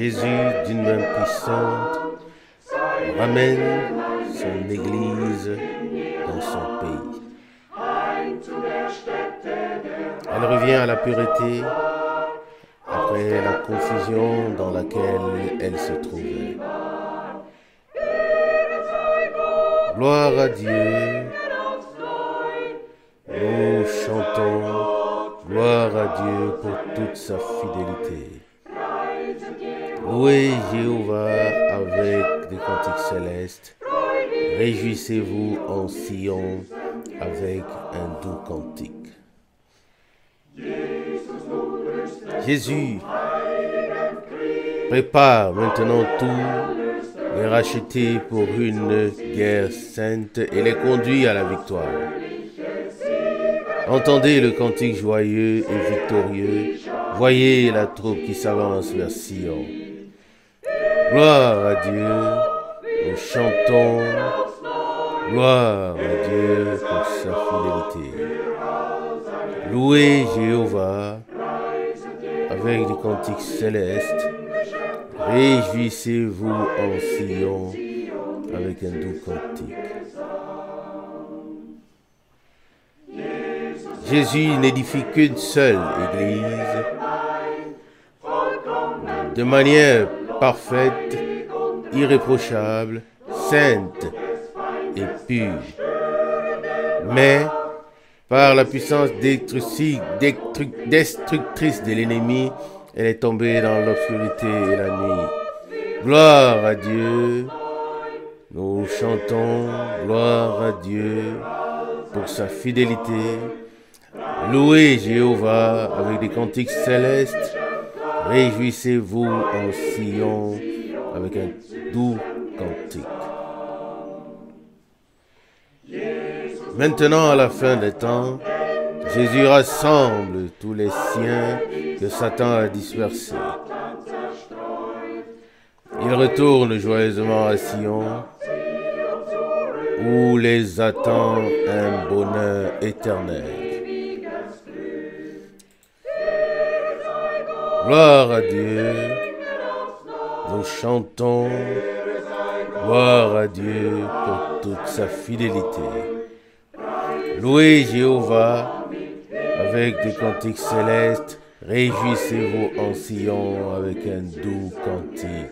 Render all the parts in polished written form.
Jésus, d'une main puissante, ramène son Église dans son pays. Elle revient à la pureté après la confusion dans laquelle elle se trouvait. Gloire à Dieu. Nous chantons gloire à Dieu pour toute sa fidélité. Louez Jéhovah avec des cantiques célestes. Réjouissez-vous en Sion avec un doux cantique. Jésus prépare maintenant tous les rachetés pour une guerre sainte et les conduit à la victoire. Entendez le cantique joyeux et victorieux. Voyez la troupe qui s'avance vers Sion. Gloire à Dieu, nous chantons. Gloire à Dieu pour sa fidélité. Louez Jéhovah avec des cantiques célestes. Réjouissez-vous en Sion avec un doux cantique. Jésus n'édifie qu'une seule église de manière parfaite, irréprochable, sainte et pure. Mais par la puissance destructrice de l'ennemi, elle est tombée dans l'obscurité et la nuit. Gloire à Dieu. Nous chantons gloire à Dieu pour sa fidélité. Louez Jéhovah avec des cantiques célestes. Réjouissez-vous en Sion avec un doux cantique. Maintenant, à la fin des temps, Jésus rassemble tous les siens que Satan a dispersés. Il retourne joyeusement à Sion, où les attend un bonheur éternel. Gloire à Dieu, nous chantons, gloire à Dieu pour toute sa fidélité. Louez Jéhovah avec des cantiques célestes, réjouissez-vous en Sion avec un doux cantique.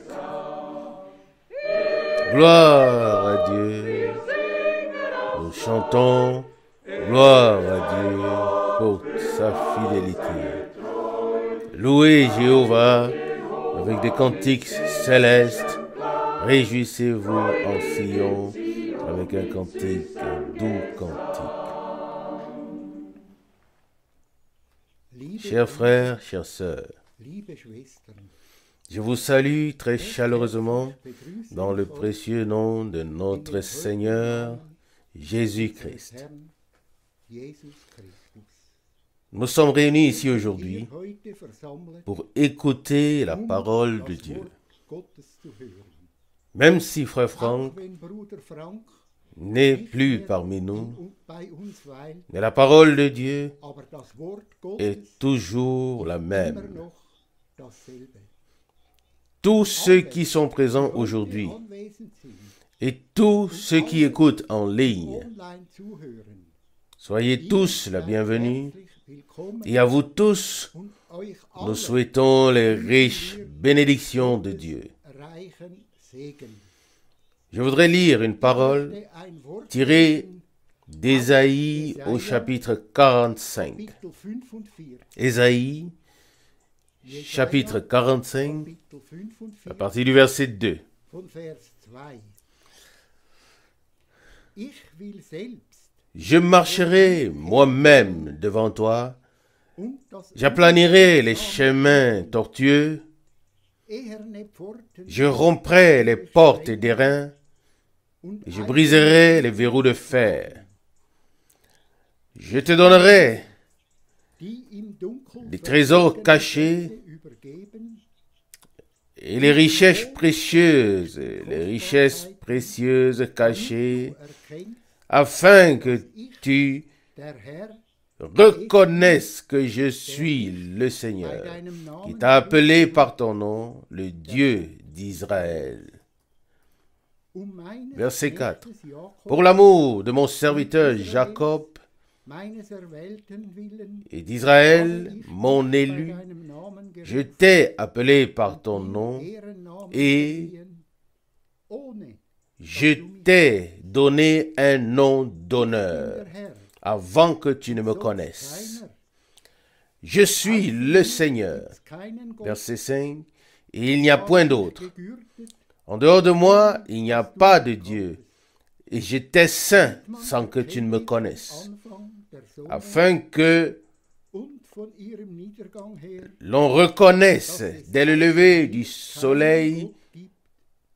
Gloire à Dieu, nous chantons, gloire à Dieu pour sa fidélité. Louez Jéhovah avec des cantiques célestes, réjouissez-vous en Sion avec un cantique, un doux cantique. Chers frères, chères sœurs, je vous salue très chaleureusement dans le précieux nom de notre Seigneur Jésus-Christ. Nous sommes réunis ici aujourd'hui pour écouter la parole de Dieu. Même si frère Franck n'est plus parmi nous, mais la parole de Dieu est toujours la même. Tous ceux qui sont présents aujourd'hui et tous ceux qui écoutent en ligne, soyez tous la bienvenue. Et à vous tous, nous souhaitons les riches bénédictions de Dieu. Je voudrais lire une parole tirée d'Ésaïe au chapitre 45. Ésaïe, chapitre 45, à partir du verset 2. Je marcherai moi-même devant toi, j'aplanirai les chemins tortueux, je romprai les portes d'airain, je briserai les verrous de fer. Je te donnerai des trésors cachés et les richesses précieuses cachées, afin que tu reconnaissent que je suis le Seigneur, qui t'a appelé par ton nom, le Dieu d'Israël. Verset 4. Pour l'amour de mon serviteur Jacob et d'Israël, mon élu, je t'ai appelé par ton nom et je t'ai donné un nom d'honneur avant que tu ne me connaisses. Je suis le Seigneur. Verset 5. Et il n'y a point d'autre. En dehors de moi, il n'y a pas de Dieu. Et j'étais saint sans que tu ne me connaisses, afin que l'on reconnaisse dès le lever du soleil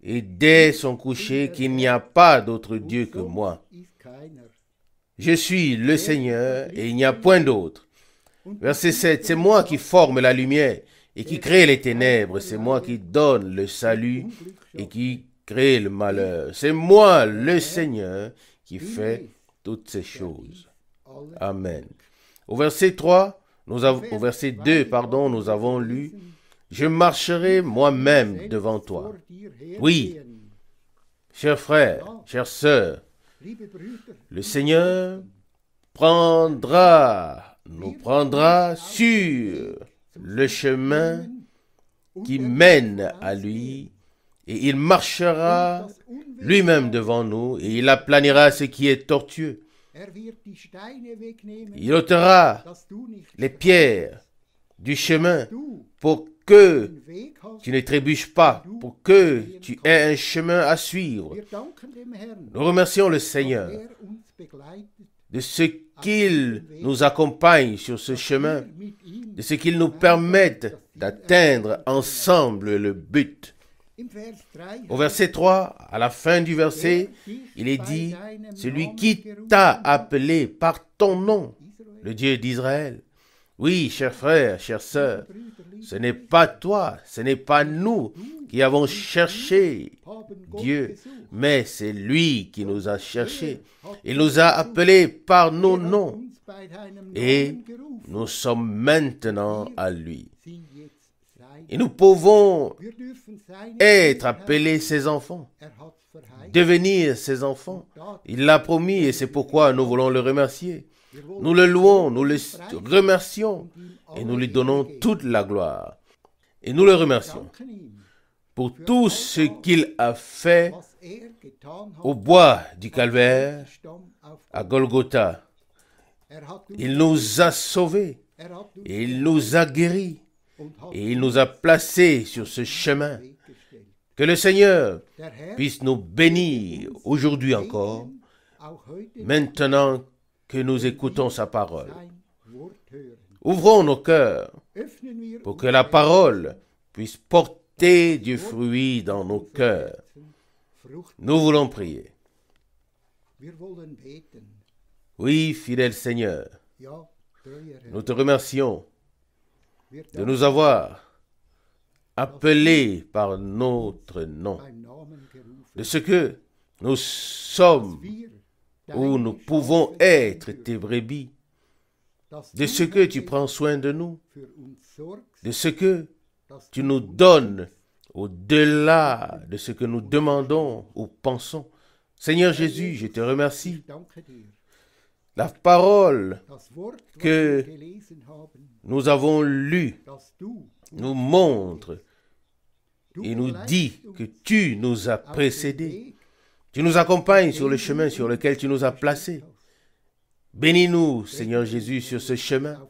et dès son coucher qu'il n'y a pas d'autre Dieu que moi. Je suis le Seigneur et il n'y a point d'autre. Verset 7, c'est moi qui forme la lumière et qui crée les ténèbres. C'est moi qui donne le salut et qui crée le malheur. C'est moi, le Seigneur, qui fait toutes ces choses. Amen. Au verset 3, au verset 2, nous avons lu, je marcherai moi-même devant toi. Oui, chers frères, chères sœurs, le Seigneur nous prendra sur le chemin qui mène à lui, et il marchera lui-même devant nous, et il aplanira ce qui est tortueux. Il ôtera les pierres du chemin pour que tu ne trébuches pas, pour que tu aies un chemin à suivre. Nous remercions le Seigneur de ce qu'il nous accompagne sur ce chemin, de ce qu'il nous permette d'atteindre ensemble le but. Au verset 3, à la fin du verset, il est dit, celui qui t'a appelé par ton nom, le Dieu d'Israël. Oui, chers frères, chères sœurs, ce n'est pas toi, ce n'est pas nous qui avons cherché Dieu, mais c'est lui qui nous a cherchés. Il nous a appelés par nos noms et nous sommes maintenant à lui. Et nous pouvons être appelés ses enfants, devenir ses enfants. Il l'a promis et c'est pourquoi nous voulons le remercier. Nous le louons, nous le remercions et nous lui donnons toute la gloire. Et nous le remercions pour tout ce qu'il a fait au bois du Calvaire, à Golgotha. Il nous a sauvés et il nous a guéris et il nous a placés sur ce chemin. Que le Seigneur puisse nous bénir aujourd'hui encore, maintenant que nous écoutons sa parole. Ouvrons nos cœurs pour que la parole puisse porter du fruit dans nos cœurs. Nous voulons prier. Oui, fidèle Seigneur, nous te remercions de nous avoir appelés par notre nom, de ce que nous sommes où nous pouvons être tes brebis, de ce que tu prends soin de nous, de ce que tu nous donnes au-delà de ce que nous demandons ou pensons. Seigneur Jésus, je te remercie. La parole que nous avons lue nous montre et nous dit que tu nous as précédés. Tu nous accompagnes sur le chemin sur lequel tu nous as placés. Bénis-nous, Seigneur Jésus, sur ce chemin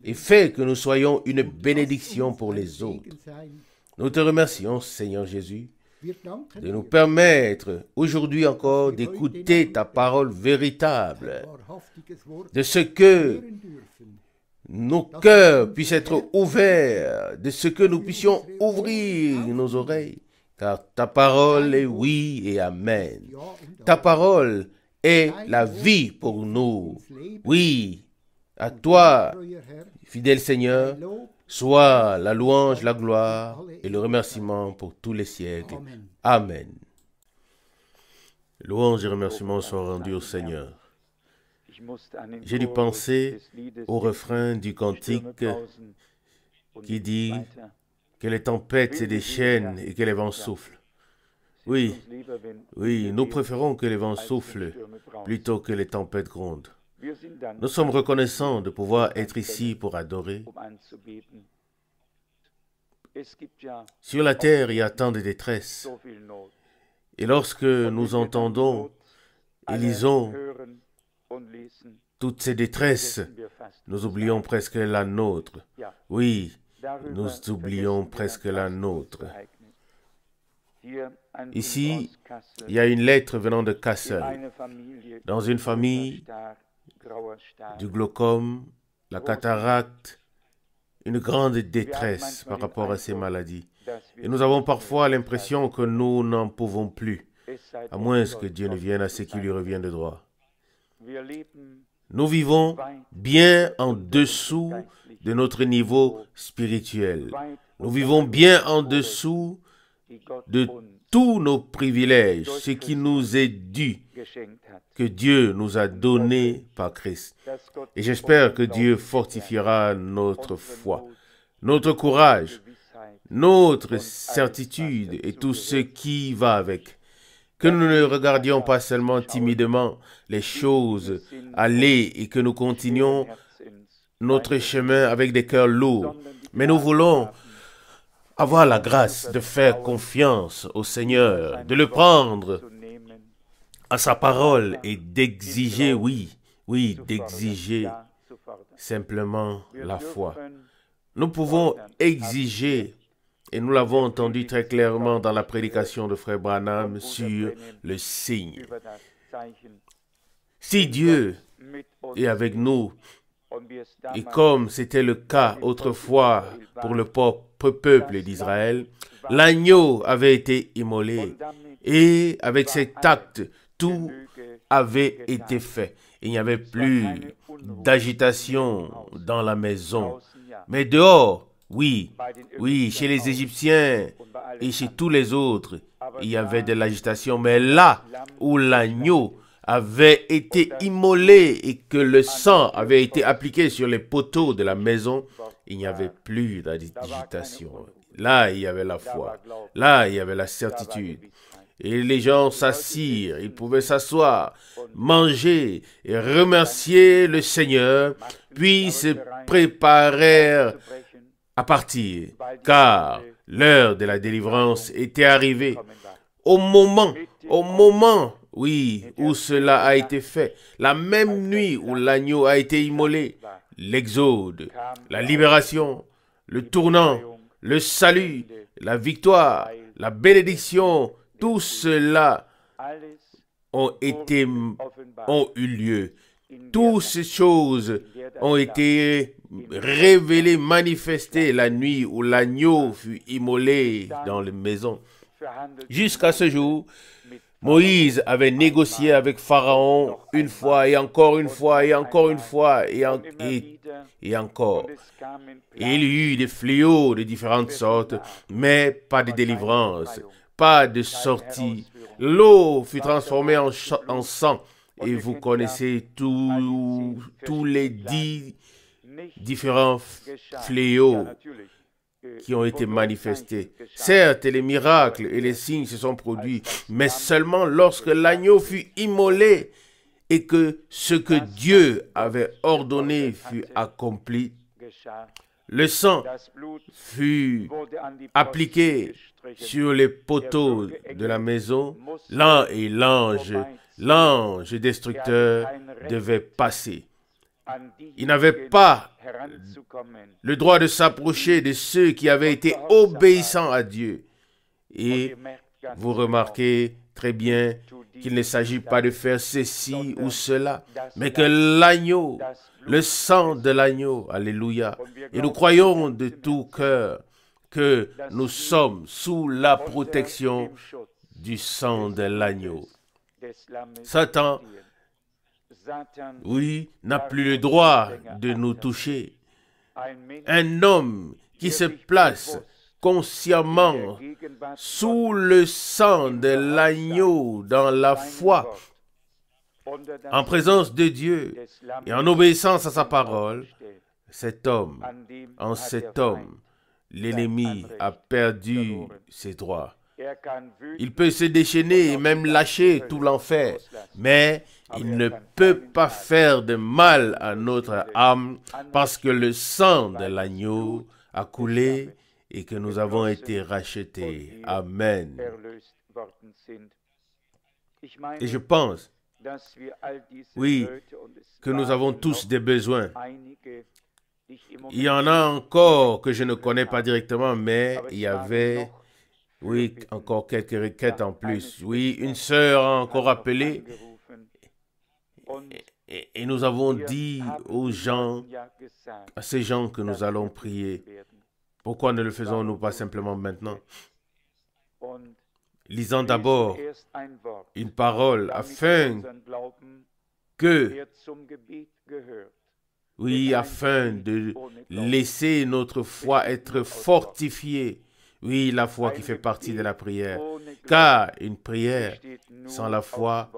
et fais que nous soyons une bénédiction pour les autres. Nous te remercions, Seigneur Jésus, de nous permettre aujourd'hui encore d'écouter ta parole véritable, de ce que nos cœurs puissent être ouverts, de ce que nous puissions ouvrir nos oreilles, car ta parole est oui et amen. Ta parole est la vie pour nous. Oui, à toi, fidèle Seigneur, soit la louange, la gloire et le remerciement pour tous les siècles. Amen. Louange et remerciement soient rendus au Seigneur. j'ai dû penser au refrain du cantique qui dit que les tempêtes se déchaînent et que les vents soufflent. Oui, oui, nous préférons que les vents soufflent plutôt que les tempêtes grondent. Nous sommes reconnaissants de pouvoir être ici pour adorer. Sur la terre, il y a tant de détresse. Et lorsque nous entendons et lisons toutes ces détresses, nous oublions presque la nôtre. Oui, nous oublions presque la nôtre. Ici, il y a une lettre venant de Kassel. Dans une famille, du glaucome, la cataracte, une grande détresse par rapport à ces maladies. Et nous avons parfois l'impression que nous n'en pouvons plus, à moins que Dieu ne vienne à ce qui lui revient de droit. Nous vivons bien en dessous de notre niveau spirituel. Nous vivons bien en dessous de tous nos privilèges, ce qui nous est dû, que Dieu nous a donné par Christ. Et j'espère que Dieu fortifiera notre foi, notre courage, notre certitude et tout ce qui va avec. Que nous ne regardions pas seulement timidement les choses aller et que nous continuions notre chemin avec des cœurs lourds, mais nous voulons avoir la grâce de faire confiance au Seigneur, de le prendre à sa parole et d'exiger, oui, d'exiger simplement la foi. Nous pouvons exiger, et nous l'avons entendu très clairement dans la prédication de Frère Branham sur le signe. Si Dieu est avec nous, et comme c'était le cas autrefois pour le peuple d'Israël, l'agneau avait été immolé et avec cet acte, tout avait été fait. Il n'y avait plus d'agitation dans la maison. Mais dehors, oui, chez les Égyptiens et chez tous les autres, il y avait de l'agitation. Mais là où l'agneau avait été immolé et que le sang avait été appliqué sur les poteaux de la maison, il n'y avait plus d'agitation. Là, il y avait la foi. Là, il y avait la certitude. Et les gens s'assirent, ils pouvaient s'asseoir, manger et remercier le Seigneur, puis se préparèrent à partir, car l'heure de la délivrance était arrivée. Au moment, oui, où cela a été fait, la même nuit où l'agneau a été immolé, l'exode, la libération, le tournant, le salut, la victoire, la bénédiction, tout cela ont eu lieu. Toutes ces choses ont été révélées, manifestées la nuit où l'agneau fut immolé dans les maisons. Jusqu'à ce jour, Moïse avait négocié avec Pharaon une fois et encore une fois et encore une fois et encore. Et il y eut des fléaux de différentes sortes, mais pas de délivrance, pas de sortie. L'eau fut transformée en sang et vous connaissez tous les 10 différents fléaux qui ont été manifestés. Certes, les miracles et les signes se sont produits, mais seulement lorsque l'agneau fut immolé et que ce que Dieu avait ordonné fut accompli. Le sang fut appliqué sur les poteaux de la maison. L'ange destructeur devait passer. Il n'avait pas le droit de s'approcher de ceux qui avaient été obéissants à Dieu. Et vous remarquez très bien qu'il ne s'agit pas de faire ceci ou cela, mais que l'agneau, le sang de l'agneau, alléluia. Et nous croyons de tout cœur que nous sommes sous la protection du sang de l'agneau. Satan, oui, n'a plus le droit de nous toucher. Un homme qui se place consciemment sous le sang de l'agneau dans la foi en présence de Dieu et en obéissance à sa parole, en cet homme, l'ennemi a perdu ses droits. Il peut se déchaîner et même lâcher tout l'enfer, mais il ne peut pas faire de mal à notre âme parce que le sang de l'agneau a coulé et que nous avons été rachetés. Amen. Et je pense, oui, que nous avons tous des besoins. Il y en a encore que je ne connais pas directement, mais il y avait, oui, encore quelques requêtes en plus. Oui, une sœur a encore appelé et nous avons dit aux gens, à ces gens que nous allons prier. Pourquoi ne le faisons-nous pas simplement maintenant? Lisons d'abord une parole afin que, oui, afin de laisser notre foi être fortifiée. Oui, la foi qui fait partie de la prière. Car une prière sans la foi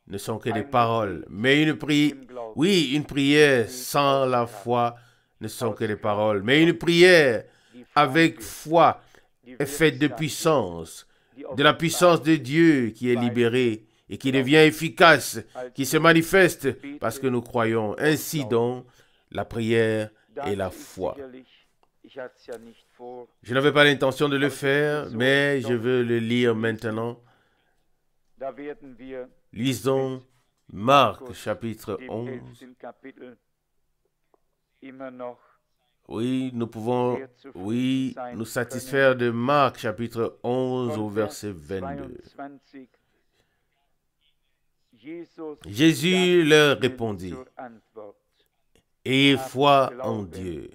ne sont que des paroles. Mais une prière sans la foi ne sont que des paroles. Mais une prière avec foi est faite de puissance, de la puissance de Dieu qui est libérée et qui devient efficace, qui se manifeste parce que nous croyons. Ainsi donc, la prière et la foi. Je n'avais pas l'intention de le faire, mais je veux le lire maintenant. Lisons Marc chapitre 11. Oui, nous pouvons, nous satisfaire de Marc chapitre 11 au verset 22. Jésus leur répondit, « Ayez foi en Dieu.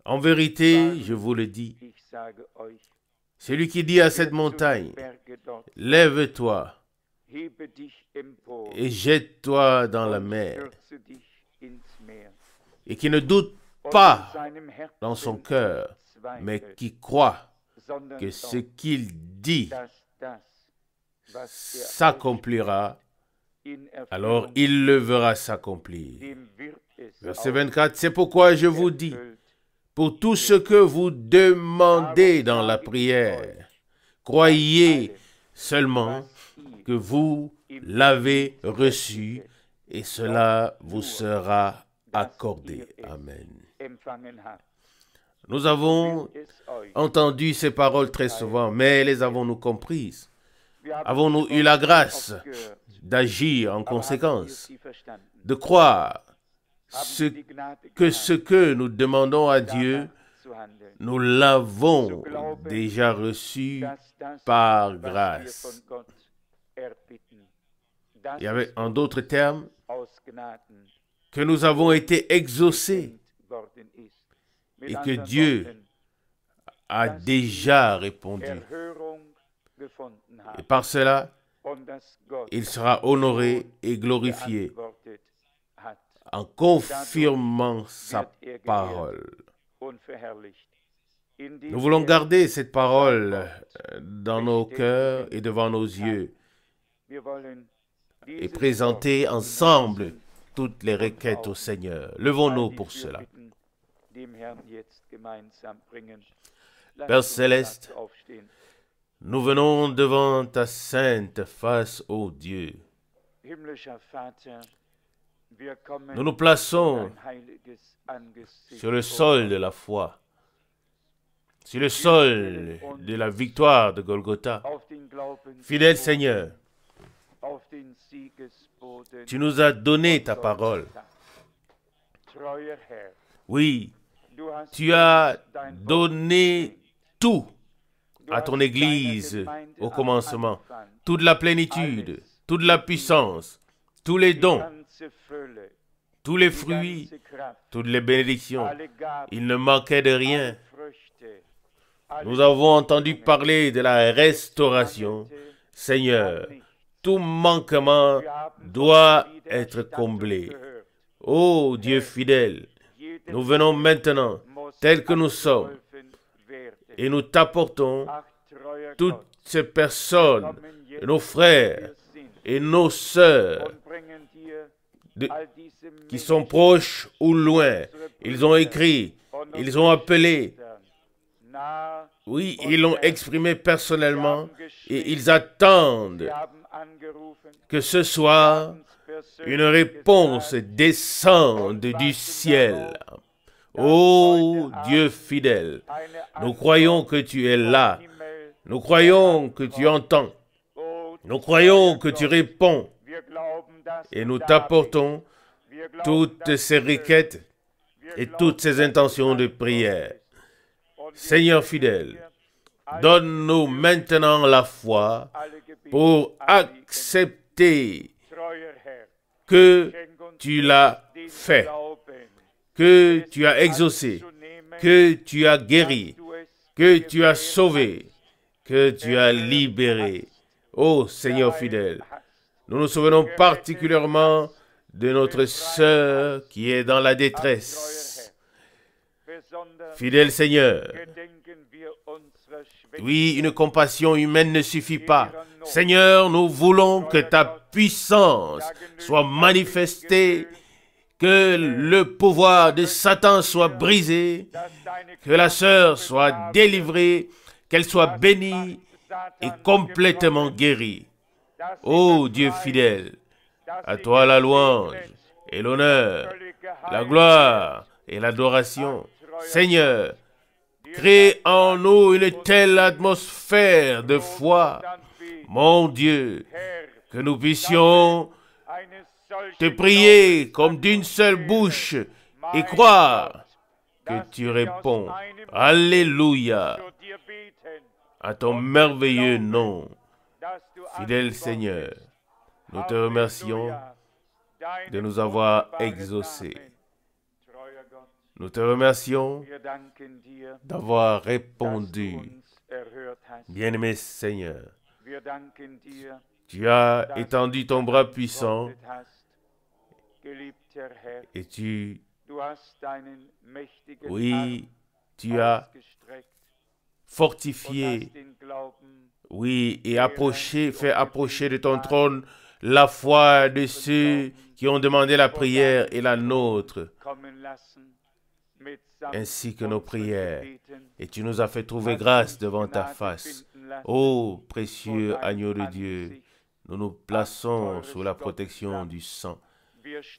En vérité, je vous le dis, celui qui dit à cette montagne, « Lève-toi et jette-toi dans la mer, et qui ne doute pas dans son cœur, mais qui croit que ce qu'il dit s'accomplira, alors il le verra s'accomplir. » Verset 24, « C'est pourquoi je vous dis, pour tout ce que vous demandez dans la prière, croyez seulement que vous l'avez reçu et cela vous sera accordé. » Amen. Nous avons entendu ces paroles très souvent, mais les avons-nous comprises? Avons-nous eu la grâce d'agir en conséquence, de croire que ce que nous demandons à Dieu, nous l'avons déjà reçu par grâce? Et avec, en d'autres termes, que nous avons été exaucés et que Dieu a déjà répondu. Et par cela, il sera honoré et glorifié en confirmant sa parole. Nous voulons garder cette parole dans nos cœurs et devant nos yeux et présenter ensemble toutes les requêtes au Seigneur. Levons-nous pour cela. Père Céleste, nous venons devant ta sainte face, ô Dieu. Nous nous plaçons sur le sol de la foi, sur le sol de la victoire de Golgotha. Fidèle Seigneur, tu nous as donné ta parole. Oui, tu as donné tout à ton Église au commencement, toute la plénitude, toute la puissance, tous les dons, tous les fruits, toutes les bénédictions. Il ne manquait de rien. Nous avons entendu parler de la restauration. Seigneur, tout manquement doit être comblé. Ô Dieu fidèle, nous venons maintenant, tels que nous sommes, et nous t'apportons toutes ces personnes, nos frères et nos sœurs qui sont proches ou loin. Ils ont écrit, ils ont appelé, oui, ils l'ont exprimé personnellement et ils attendent que ce soir, une réponse descende du ciel. Ô Dieu fidèle, nous croyons que tu es là. Nous croyons que tu entends. Nous croyons que tu réponds. Et nous t'apportons toutes ces requêtes et toutes ces intentions de prière. Seigneur fidèle, donne-nous maintenant la foi pour accepter que tu l'as fait, que tu as exaucé, que tu as guéri, que tu as sauvé, que tu as libéré. Ô Seigneur fidèle, nous nous souvenons particulièrement de notre sœur qui est dans la détresse. Fidèle Seigneur, oui, une compassion humaine ne suffit pas. Seigneur, nous voulons que ta puissance soit manifestée, que le pouvoir de Satan soit brisé, que la sœur soit délivrée, qu'elle soit bénie et complètement guérie. Ô Dieu fidèle, à toi la louange et l'honneur, la gloire et l'adoration. Seigneur, crée en nous une telle atmosphère de foi, mon Dieu, que nous puissions te prier comme d'une seule bouche et croire que tu réponds. Alléluia à ton merveilleux nom. Fidèle Seigneur, nous te remercions de nous avoir exaucés. Nous te remercions d'avoir répondu. Bien-aimé Seigneur, tu as étendu ton bras puissant et tu as fortifié, oui, et fait approcher de ton trône la foi de ceux qui ont demandé la prière et la nôtre, ainsi que nos prières. Et tu nous as fait trouver grâce devant ta face. Ô précieux agneau de Dieu, nous nous plaçons sous la protection du sang.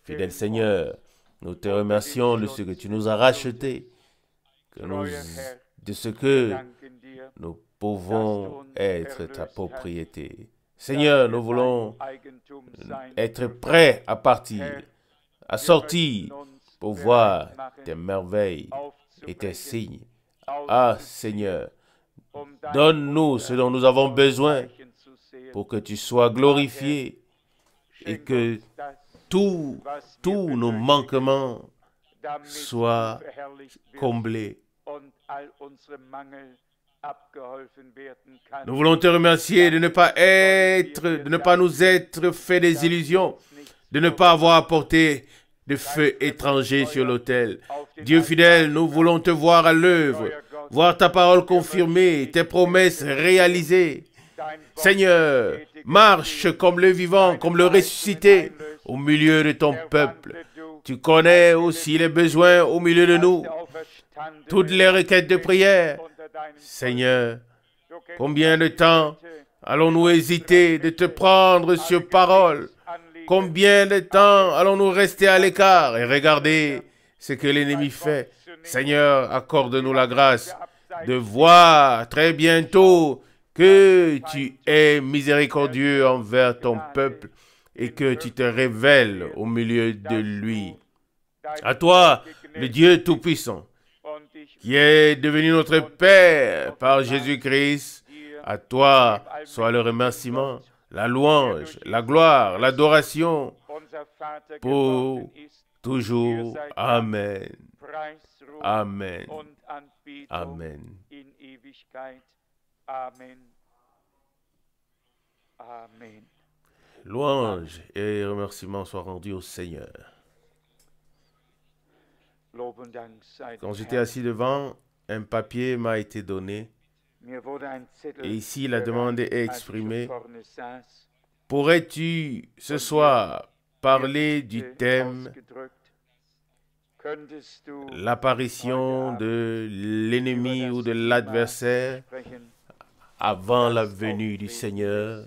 Fidèle Seigneur, nous te remercions de ce que tu nous as racheté, de ce que nous pouvons être ta propriété. Seigneur, nous voulons être prêts à partir, à sortir pour voir tes merveilles et tes signes. Ah Seigneur, donne-nous ce dont nous avons besoin pour que tu sois glorifié et que tous nos manquements soient comblés. Nous voulons te remercier de ne pas nous être fait des illusions, de ne pas avoir apporté de feu étranger sur l'autel. Dieu fidèle, nous voulons te voir à l'œuvre, voir ta parole confirmée, tes promesses réalisées. Seigneur, marche comme le vivant, comme le ressuscité au milieu de ton peuple. Tu connais aussi les besoins au milieu de nous, toutes les requêtes de prière. Seigneur, combien de temps allons-nous hésiter de te prendre sur parole? Combien de temps allons-nous rester à l'écart et regarder ce que l'ennemi fait? Seigneur, accorde-nous la grâce de voir très bientôt que tu es miséricordieux envers ton peuple et que tu te révèles au milieu de lui. À toi, le Dieu Tout-Puissant, qui est devenu notre Père par Jésus-Christ, à toi soit le remerciement, la louange, la gloire, l'adoration pour toujours. Amen. Amen. Amen. Louange et remerciements soient rendus au Seigneur. Quand j'étais assis devant, un papier m'a été donné. Et ici, la demande est exprimée pourrais-tu ce soir parler du thème l'apparition de l'ennemi ou de l'adversaire avant la venue du Seigneur,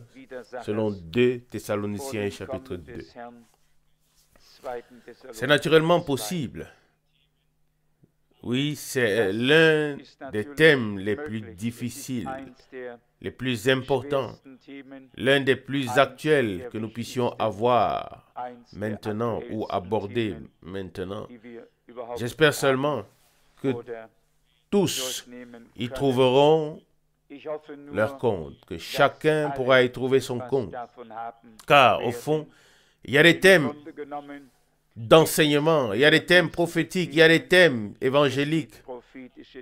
selon 2 Thessaloniciens chapitre 2. C'est naturellement possible. Oui, c'est l'un des thèmes les plus difficiles, les plus importants, l'un des plus actuels que nous puissions avoir maintenant ou aborder maintenant. J'espère seulement que tous y trouveront leur compte, que chacun pourra y trouver son compte. Car au fond, il y a des thèmes d'enseignement, il y a des thèmes prophétiques, il y a des thèmes évangéliques.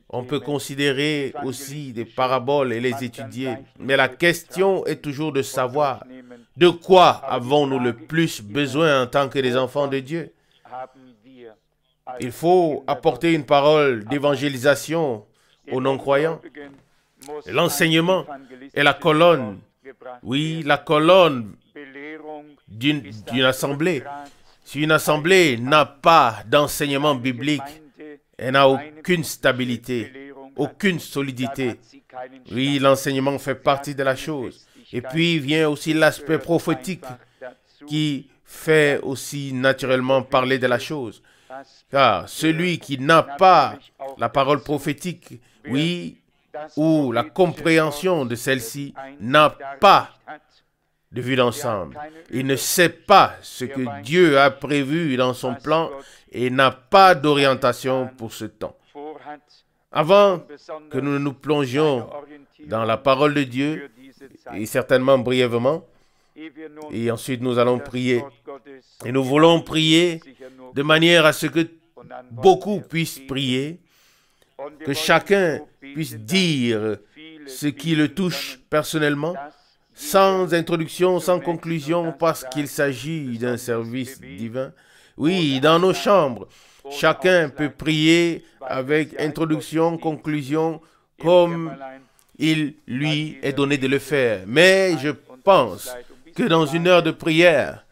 On peut considérer aussi des paraboles et les étudier. Mais la question est toujours de savoir de quoi avons-nous le plus besoin en tant que des enfants de Dieu. Il faut apporter une parole d'évangélisation aux non-croyants. L'enseignement est la colonne, oui, la colonne d'une assemblée. Si une assemblée n'a pas d'enseignement biblique, elle n'a aucune stabilité, aucune solidité. Oui, l'enseignement fait partie de la chose. Et puis vient aussi l'aspect prophétique qui fait aussi naturellement parler de la chose. Car celui qui n'a pas la parole prophétique, oui, ou la compréhension de celle-ci, n'a pas de vue d'ensemble. Il ne sait pas ce que Dieu a prévu dans son plan et n'a pas d'orientation pour ce temps. Avant que nous nous plongions dans la parole de Dieu, et certainement brièvement, et ensuite nous allons prier. Et nous voulons prier de manière à ce que beaucoup puissent prier, que chacun puisse dire ce qui le touche personnellement, sans introduction, sans conclusion, parce qu'il s'agit d'un service divin. Oui, dans nos chambres, chacun peut prier avec introduction, conclusion, comme il lui est donné de le faire. Mais je pense que dans une heure de prière,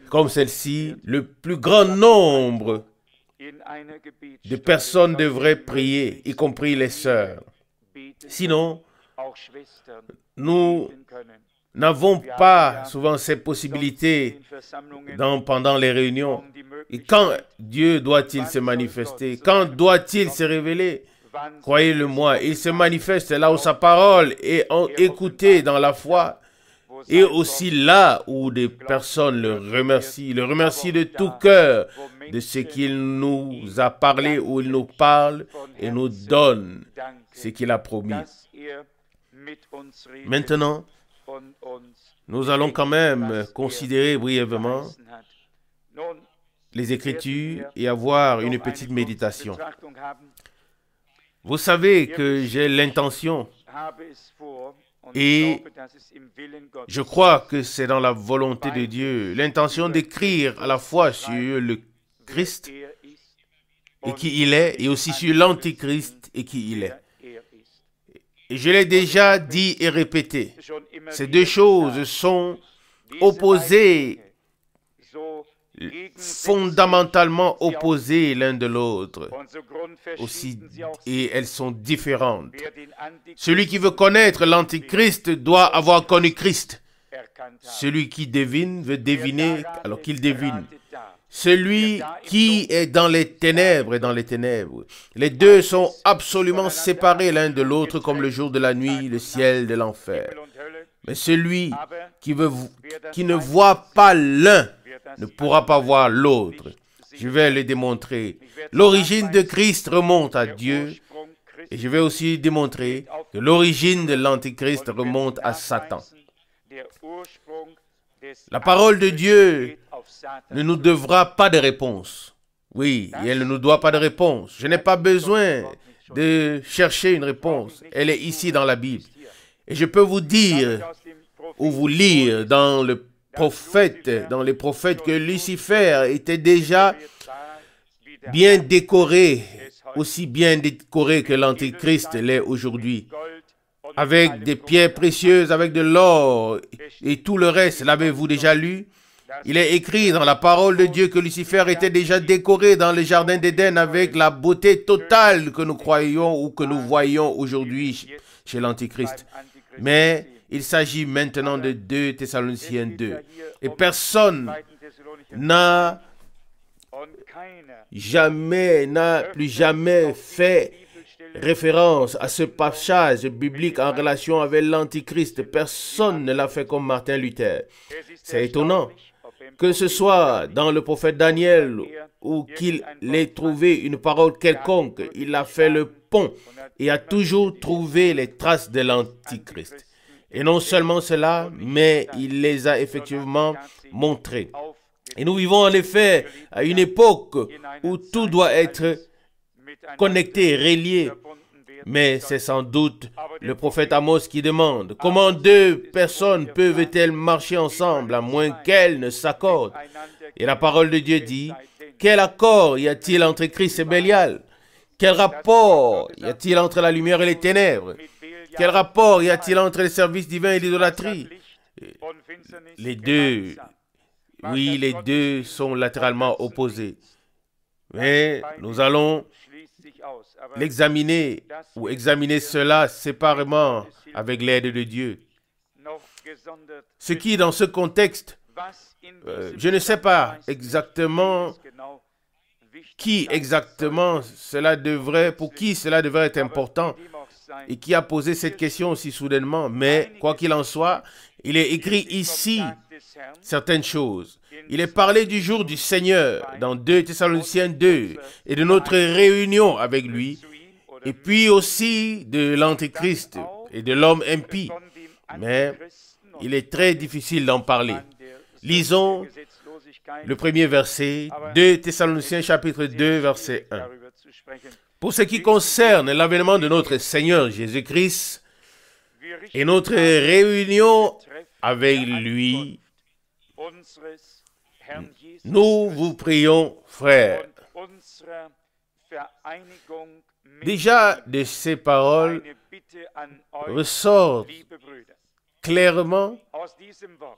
comme celle-ci, le plus grand nombre de personnes devraient prier, y compris les sœurs. Sinon, nous n'avons pas souvent ces possibilités pendant les réunions. Et quand Dieu doit-il se manifester? Quand doit-il se révéler? Croyez-le-moi, il se manifeste là où sa parole est écoutée dans la foi et aussi là où des personnes le remercient de tout cœur de ce qu'il nous a parlé, où il nous parle et nous donne ce qu'il a promis. Maintenant, nous allons quand même considérer brièvement les Écritures et avoir une petite méditation. Vous savez que j'ai l'intention, et je crois que c'est dans la volonté de Dieu, l'intention d'écrire à la fois sur le Christ et qui il est, et aussi sur l'Antichrist et qui il est. Et je l'ai déjà dit et répété, ces deux choses sont opposées, fondamentalement opposées l'un de l'autre, aussi, et elles sont différentes. Celui qui veut connaître l'Antichrist doit avoir connu Christ. Celui qui devine veut deviner alors qu'il devine. Celui qui est dans les ténèbres est dans les ténèbres. Les deux sont absolument séparés l'un de l'autre comme le jour de la nuit, le ciel de l'enfer. Mais celui qui ne voit pas l'un ne pourra pas voir l'autre. Je vais le démontrer. L'origine de Christ remonte à Dieu et je vais aussi démontrer que l'origine de l'Antichrist remonte à Satan. La parole de Dieu ne nous devra pas de réponse. Oui, et elle ne nous doit pas de réponse. Je n'ai pas besoin de chercher une réponse. Elle est ici dans la Bible. Et je peux vous dire ou vous lire dans les prophètes que Lucifer était déjà bien décoré, aussi bien décoré que l'Antichrist l'est aujourd'hui. avec des pierres précieuses, avec de l'or et tout le reste. L'avez-vous déjà lu? Il est écrit dans la parole de Dieu que Lucifer était déjà décoré dans le jardin d'Éden avec la beauté totale que nous croyons ou que nous voyons aujourd'hui chez l'Antichrist. Mais il s'agit maintenant de 2 Thessaloniciens 2. Et personne n'a plus jamais fait référence à ce passage biblique en relation avec l'Antichrist. Personne ne l'a fait comme Martin Luther. C'est étonnant que ce soit dans le prophète Daniel ou qu'il ait trouvé une parole quelconque. Il a fait le pont et a toujours trouvé les traces de l'Antichrist. Et non seulement cela, mais il les a effectivement montrées. Et nous vivons en effet à une époque où tout doit être connecté, relié. Mais c'est sans doute le prophète Amos qui demande « Comment 2 personnes peuvent-elles marcher ensemble à moins qu'elles ne s'accordent ?» Et la parole de Dieu dit « Quel accord y a-t-il entre Christ et Bélial? Quel rapport y a-t-il entre la lumière et les ténèbres? Quel rapport y a-t-il entre les services divins et l'idolâtrie? » Les deux, oui, les deux sont latéralement opposés. Mais nous allons l'examiner ou examiner cela séparément avec l'aide de Dieu. Ce qui, dans ce contexte, je ne sais pas exactement qui exactement pour qui cela devrait être important et qui a posé cette question aussi soudainement. Mais quoi qu'il en soit, il est écrit ici certaines choses. Il est parlé du jour du Seigneur dans 2 Thessaloniciens 2 et de notre réunion avec lui, et puis aussi de l'Antéchrist et de l'homme impie. Mais il est très difficile d'en parler. Lisons le premier verset, 2 Thessaloniciens chapitre 2, verset 1. Pour ce qui concerne l'avènement de notre Seigneur Jésus-Christ et notre réunion avec lui, nous vous prions, frères. Déjà de ces paroles ressort clairement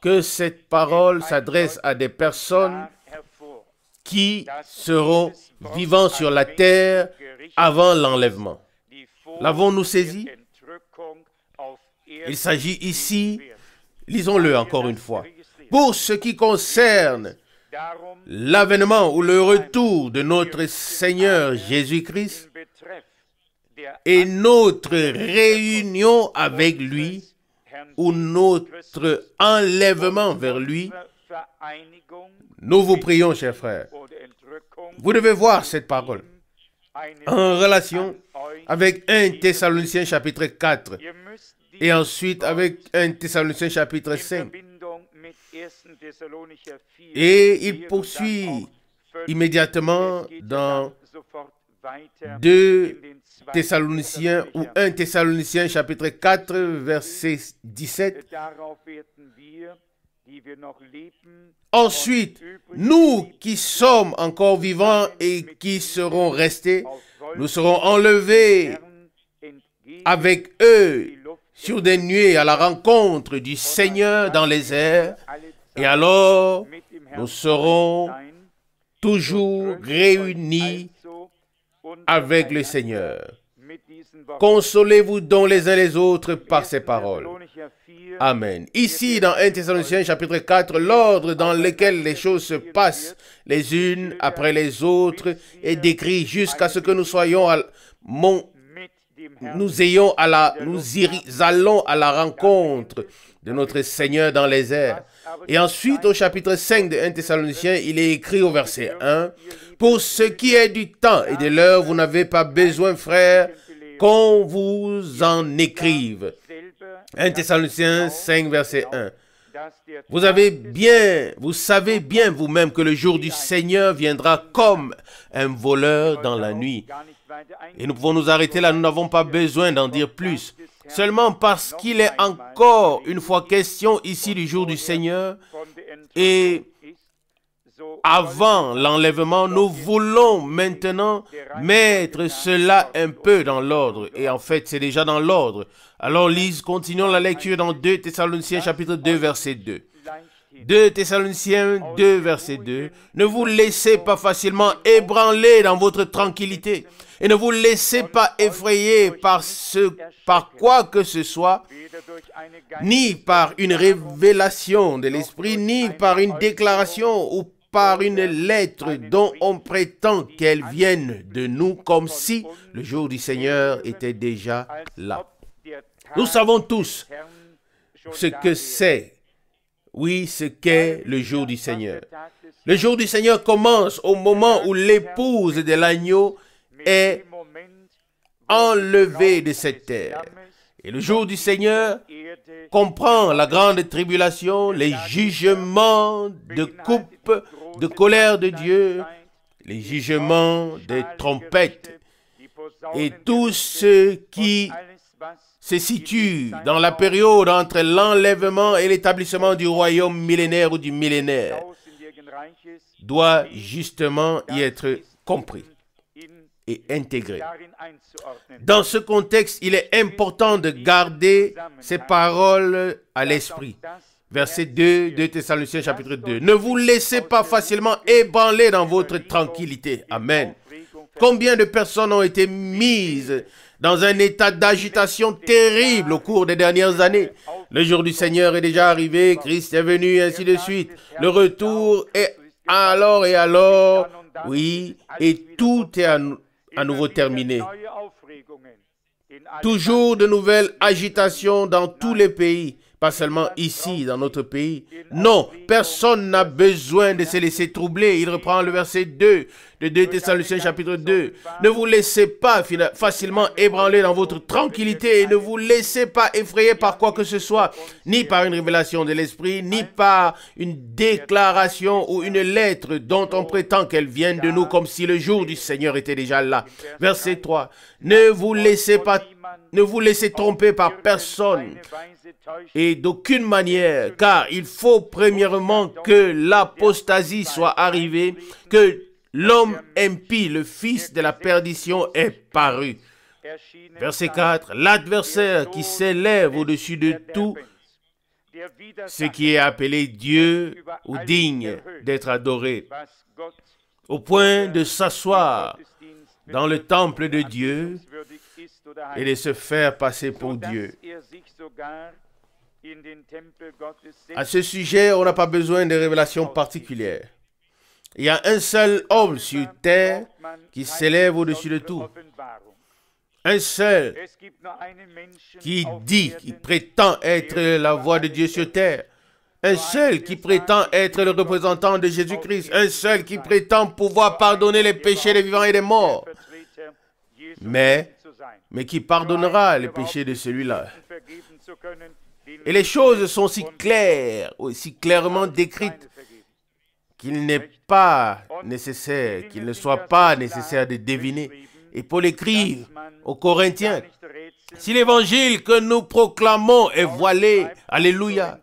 que cette parole s'adresse à des personnes qui seront vivants sur la terre avant l'enlèvement. L'avons-nous saisi? Il s'agit ici, lisons-le encore une fois, pour ce qui concerne l'avènement ou le retour de notre Seigneur Jésus-Christ et notre réunion avec lui ou notre enlèvement vers lui, nous vous prions, chers frères. Vous devez voir cette parole en relation avec 1 Thessaloniciens chapitre 4 et ensuite avec 1 Thessaloniciens chapitre 5. Et il poursuit immédiatement dans 2 Thessaloniciens ou 1 Thessaloniciens chapitre 4 verset 17. Ensuite, nous qui sommes encore vivants et qui serons restés, nous serons enlevés avec eux sur des nuées à la rencontre du Seigneur dans les airs, et alors nous serons toujours réunis avec le Seigneur. Consolez-vous donc les uns les autres par ces paroles. Amen. Ici, dans 1 Thessaloniciens chapitre 4, l'ordre dans lequel les choses se passent les unes après les autres est décrit jusqu'à ce que nous allons à la rencontre de notre Seigneur dans les airs. Et ensuite, au chapitre 5 de 1 Thessaloniciens, il est écrit au verset 1, « Pour ce qui est du temps et de l'heure, vous n'avez pas besoin, frères, qu'on vous en écrive. » 1 Thessaloniciens 5, verset 1. Vous savez bien vous-même que le jour du Seigneur viendra comme un voleur dans la nuit. Et nous pouvons nous arrêter là, nous n'avons pas besoin d'en dire plus. Seulement parce qu'il est encore une fois question ici du jour du Seigneur et avant l'enlèvement, nous voulons maintenant mettre cela un peu dans l'ordre. Et en fait, c'est déjà dans l'ordre. Alors, continuons la lecture dans 2 Thessaloniciens chapitre 2, verset 2. 2 Thessaloniciens 2, verset 2. Ne vous laissez pas facilement ébranler dans votre tranquillité et ne vous laissez pas effrayer par quoi que ce soit, ni par une révélation de l'Esprit, ni par une déclaration ou par une lettre dont on prétend qu'elle vienne de nous, comme si le jour du Seigneur était déjà là. Nous savons tous ce que c'est. Oui, ce qu'est le jour du Seigneur. Le jour du Seigneur commence au moment où l'épouse de l'agneau est enlevée de cette terre. Et le jour du Seigneur comprend la grande tribulation, les jugements de coupe, de colère de Dieu, les jugements des trompettes et tout ce qui se situe dans la période entre l'enlèvement et l'établissement du royaume millénaire ou du millénaire doit justement y être compris et intégré. Dans ce contexte, il est important de garder ces paroles à l'esprit. Verset 2, 2 Thessaloniciens chapitre 2. Ne vous laissez pas facilement ébranler dans votre tranquillité. Amen. Combien de personnes ont été mises dans un état d'agitation terrible au cours des dernières années? Le jour du Seigneur est déjà arrivé, Christ est venu, ainsi de suite. Le retour est alors et alors, oui, et tout est à nouveau terminé. Toujours de nouvelles agitations dans tous les pays, pas seulement ici, dans notre pays. Non, personne n'a besoin de se laisser troubler. Il reprend le verset 2 de 2 Thessaloniciens chapitre 2. Ne vous laissez pas facilement ébranler dans votre tranquillité et ne vous laissez pas effrayer par quoi que ce soit, ni par une révélation de l'Esprit, ni par une déclaration ou une lettre dont on prétend qu'elle vienne de nous comme si le jour du Seigneur était déjà là. Verset 3. Ne vous laissez tromper par personne et d'aucune manière, car il faut premièrement que l'apostasie soit arrivée, que l'homme impie, le fils de la perdition, est paru. Verset 4. L'adversaire qui s'élève au-dessus de tout ce qui est appelé Dieu ou digne d'être adoré, au point de s'asseoir dans le temple de Dieu et de se faire passer pour Dieu. À ce sujet, on n'a pas besoin de révélations particulières. Il y a un seul homme sur terre qui s'élève au-dessus de tout. Un seul qui prétend être la voix de Dieu sur terre. Un seul qui prétend être le représentant de Jésus-Christ. Un seul qui prétend pouvoir pardonner les péchés des vivants et des morts. Mais qui pardonnera les péchés de celui-là. Et les choses sont si claires, si clairement décrites, qu'il n'est pas nécessaire, qu'il ne soit pas nécessaire de deviner. Et Paul écrit aux Corinthiens, si l'évangile que nous proclamons est voilé, alléluia,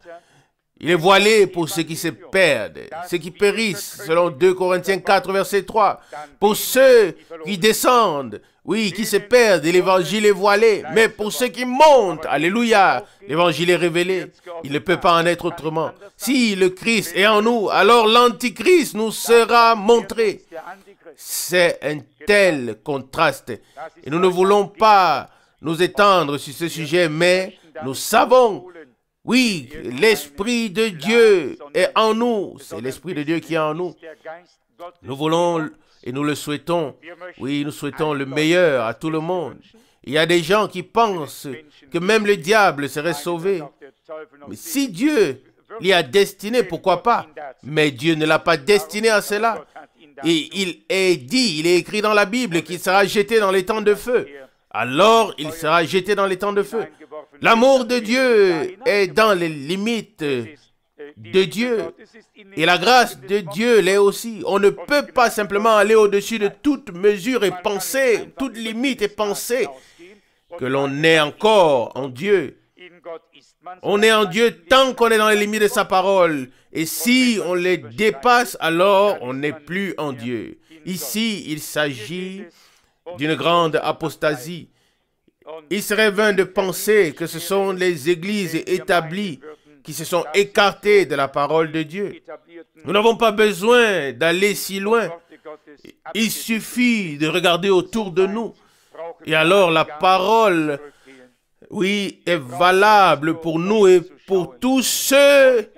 il est voilé pour ceux qui se perdent, ceux qui périssent, selon 2 Corinthiens 4, verset 3. Pour ceux qui descendent, oui, qui se perdent, l'évangile est voilé. Mais pour ceux qui montent, alléluia, l'évangile est révélé. Il ne peut pas en être autrement. Si le Christ est en nous, alors l'antichrist nous sera montré. C'est un tel contraste. Et nous ne voulons pas nous étendre sur ce sujet, mais nous savons, oui, l'Esprit de Dieu est en nous. C'est l'Esprit de Dieu qui est en nous. Nous voulons et nous le souhaitons. Oui, nous souhaitons le meilleur à tout le monde. Il y a des gens qui pensent que même le diable serait sauvé. Mais si Dieu l'y a destiné, pourquoi pas? Mais Dieu ne l'a pas destiné à cela. Et il est écrit dans la Bible qu'il sera jeté dans les temps de feu. Alors, il sera jeté dans les temps de feu. L'amour de Dieu est dans les limites de Dieu. Et la grâce de Dieu l'est aussi. On ne peut pas simplement aller au-dessus de toute mesure et penser, toute limite et penser que l'on est encore en Dieu On est en Dieu tant qu'on est dans les limites de sa parole. Et si on les dépasse, alors on n'est plus en Dieu. Ici, il s'agit d'une grande apostasie. Il serait vain de penser que ce sont les églises établies qui se sont écartées de la parole de Dieu. Nous n'avons pas besoin d'aller si loin. Il suffit de regarder autour de nous. Et alors la parole, oui, est valable pour nous et pour tous ceux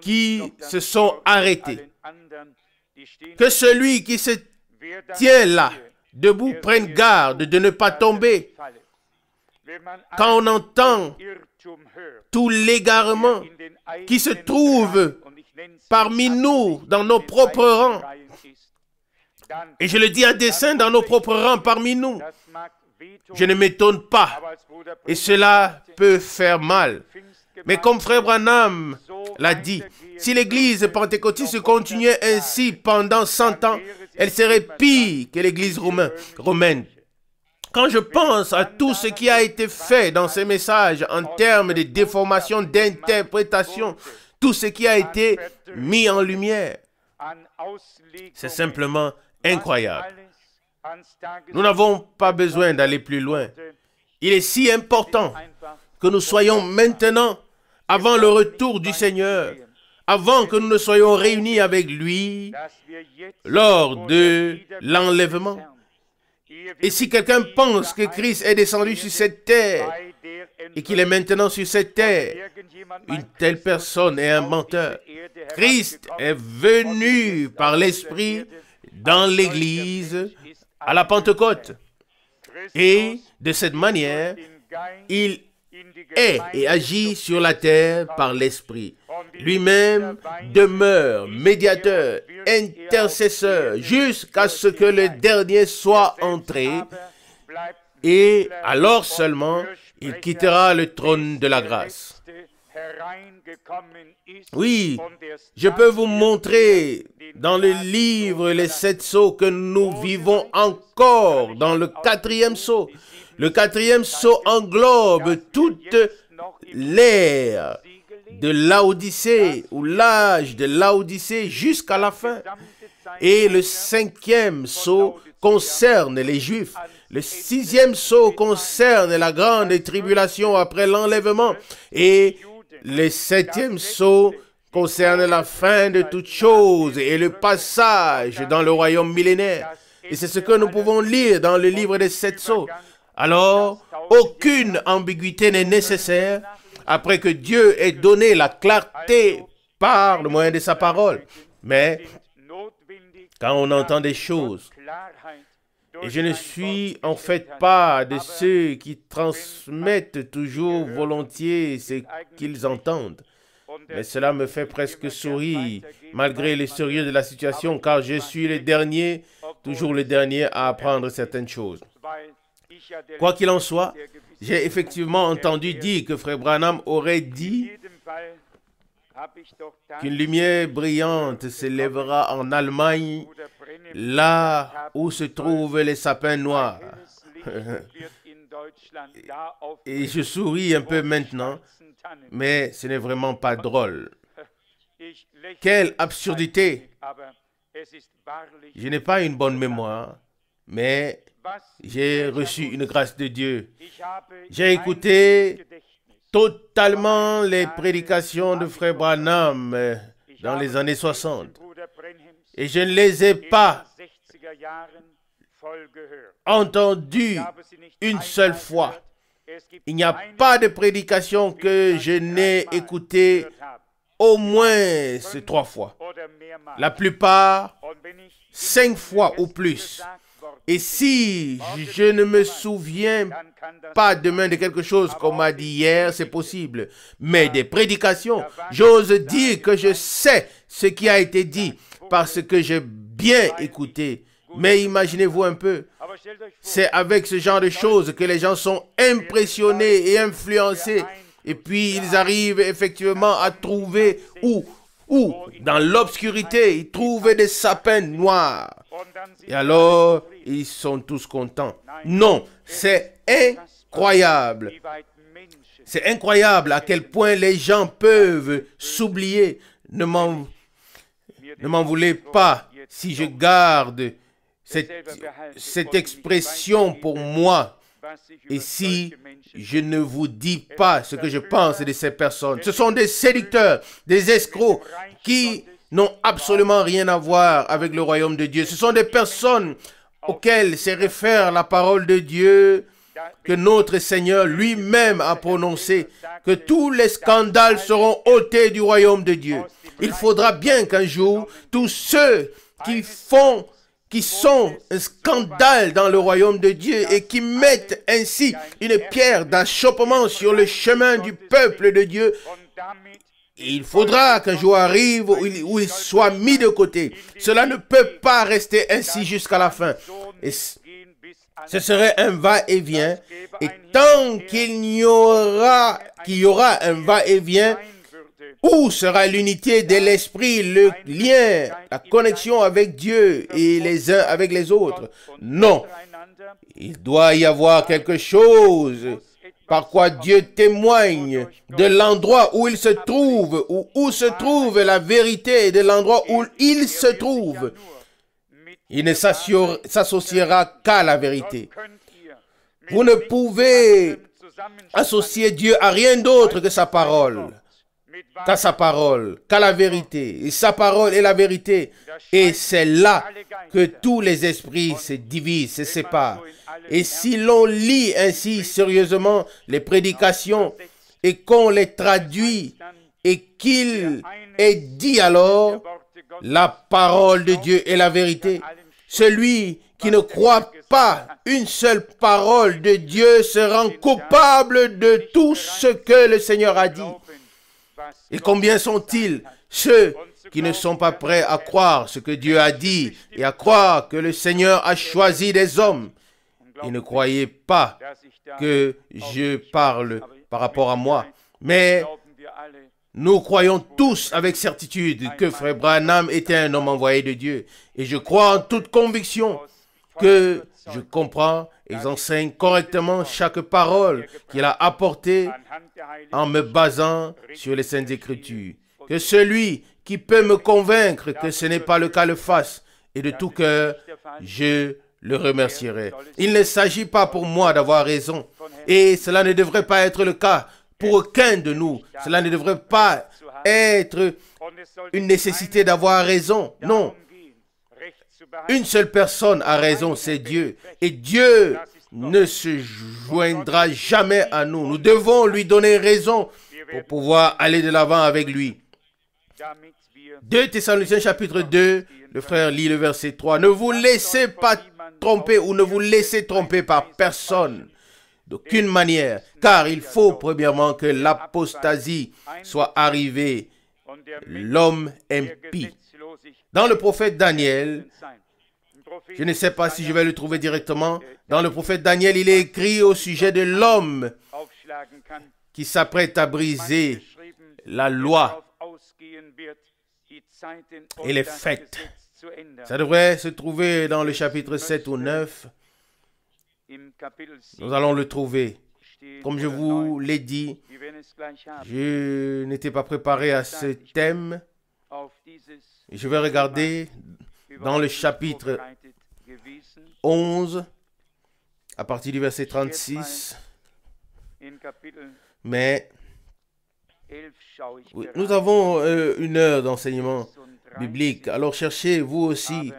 qui se sont arrêtés. Que celui qui se tient là, debout, prenne garde de ne pas tomber. Quand on entend tout l'égarement qui se trouve parmi nous, dans nos propres rangs, et je le dis à dessein, dans nos propres rangs parmi nous, je ne m'étonne pas, et cela peut faire mal. Mais comme Frère Branham l'a dit, si l'église pentecôtiste continuait ainsi pendant 100 ans, elle serait pire que l'église romaine. Quand je pense à tout ce qui a été fait dans ces messages en termes de déformation, d'interprétation, tout ce qui a été mis en lumière, c'est simplement incroyable. Nous n'avons pas besoin d'aller plus loin. Il est si important que nous soyons maintenant, avant le retour du Seigneur, avant que nous ne soyons réunis avec lui lors de l'enlèvement. Et si quelqu'un pense que Christ est descendu sur cette terre et qu'il est maintenant sur cette terre, une telle personne est un menteur. Christ est venu par l'Esprit dans l'Église à la Pentecôte. Et de cette manière, il est et agit sur la terre par l'Esprit. Lui-même demeure médiateur, intercesseur, jusqu'à ce que le dernier soit entré, et alors seulement il quittera le trône de la grâce. Oui, je peux vous montrer dans le livre Les 7 sceaux que nous vivons encore dans le 4e sceau. Le 4e sceau englobe toute l'ère de Laodicée ou l'âge de Laodicée jusqu'à la fin. Et le 5e sceau concerne les Juifs. Le 6e sceau concerne la grande tribulation après l'enlèvement. Et le 7e sceau concerne la fin de toutes choses et le passage dans le royaume millénaire. Et c'est ce que nous pouvons lire dans le livre des 7 sceaux. Alors, aucune ambiguïté n'est nécessaire après que Dieu ait donné la clarté par le moyen de sa parole. Mais quand on entend des choses, et je ne suis en fait pas de ceux qui transmettent toujours volontiers ce qu'ils entendent, mais cela me fait presque sourire, malgré le sérieux de la situation, car je suis le dernier, toujours le dernier à apprendre certaines choses. Quoi qu'il en soit, j'ai effectivement entendu dire que Frère Branham aurait dit qu'une lumière brillante s'élèvera en Allemagne, là où se trouvent les sapins noirs. Et je souris un peu maintenant, mais ce n'est vraiment pas drôle. Quelle absurdité! Je n'ai pas une bonne mémoire, mais j'ai reçu une grâce de Dieu. J'ai écouté totalement les prédications de Frère Branham dans les années 60. Et je ne les ai pas entendues une seule fois. Il n'y a pas de prédication que je n'ai écoutée au moins 3 fois. La plupart, 5 fois ou plus. Et si je ne me souviens pas demain de quelque chose qu'on m'a dit hier, c'est possible. Mais des prédications, j'ose dire que je sais ce qui a été dit parce que j'ai bien écouté. Mais imaginez-vous un peu, c'est avec ce genre de choses que les gens sont impressionnés et influencés. Et puis ils arrivent effectivement à trouver où dans l'obscurité, ils trouvent des sapins noirs. Et alors, ils sont tous contents. Non, c'est incroyable. C'est incroyable à quel point les gens peuvent s'oublier. Ne m'en voulez pas si je garde cette expression pour moi et si je ne vous dis pas ce que je pense de ces personnes. Ce sont des séducteurs, des escrocs qui n'ont absolument rien à voir avec le royaume de Dieu. Ce sont des personnes auxquelles se réfère la parole de Dieu que notre Seigneur lui-même a prononcé, que tous les scandales seront ôtés du royaume de Dieu. Il faudra bien qu'un jour, tous ceux qui sont un scandale dans le royaume de Dieu et qui mettent ainsi une pierre d'achoppement sur le chemin du peuple de Dieu, il faudra qu'un jour arrive où il soit mis de côté. Cela ne peut pas rester ainsi jusqu'à la fin. Et ce serait un va-et-vient. Et tant qu'il y aura un va-et-vient, où sera l'unité de l'esprit, le lien, la connexion avec Dieu et les uns avec les autres? Non. Il doit y avoir quelque chose par quoi Dieu témoigne de l'endroit où il se trouve, où se trouve la vérité, de l'endroit où il se trouve. Il ne s'associera qu'à la vérité. Vous ne pouvez associer Dieu à rien d'autre que sa parole. Qu'à la vérité. Et sa parole est la vérité. Et c'est là que tous les esprits se divisent, se séparent. Et si l'on lit ainsi sérieusement les prédications et qu'on les traduit et qu'il est dit alors, la parole de Dieu est la vérité. Celui qui ne croit pas une seule parole de Dieu se rend coupable de tout ce que le Seigneur a dit. Et combien sont-ils ceux qui ne sont pas prêts à croire ce que Dieu a dit et à croire que le Seigneur a choisi des hommes? Et ne croyez pas que je parle par rapport à moi, mais nous croyons tous avec certitude que Frère Branham était un homme envoyé de Dieu. Et je crois en toute conviction que je comprends et j'enseigne correctement chaque parole qu'il a apportée en me basant sur les Saintes Écritures. Que celui qui peut me convaincre que ce n'est pas le cas le fasse. Et de tout cœur, je le remercierai. Il ne s'agit pas pour moi d'avoir raison. Et cela ne devrait pas être le cas pour aucun de nous. Cela ne devrait pas être une nécessité d'avoir raison. Non. Une seule personne a raison, c'est Dieu. Et Dieu ne se joindra jamais à nous. Nous devons lui donner raison pour pouvoir aller de l'avant avec lui. 2 Thessaloniciens chapitre 2, le frère lit le verset 3. Ne vous laissez pas tromper ou ne vous laissez tromper par personne, d'aucune manière, car il faut premièrement que l'apostasie soit arrivée, l'homme impie. Dans le prophète Daniel, je ne sais pas si je vais le trouver directement, dans le prophète Daniel, il est écrit au sujet de l'homme qui s'apprête à briser la loi et les fêtes. Ça devrait se trouver dans le chapitre 7 ou 9. Nous allons le trouver. Comme je vous l'ai dit, je n'étais pas préparé à ce thème. Je vais regarder dans le chapitre 11, à partir du verset 36. Mais oui, nous avons une heure d'enseignement biblique. Alors cherchez vous aussi,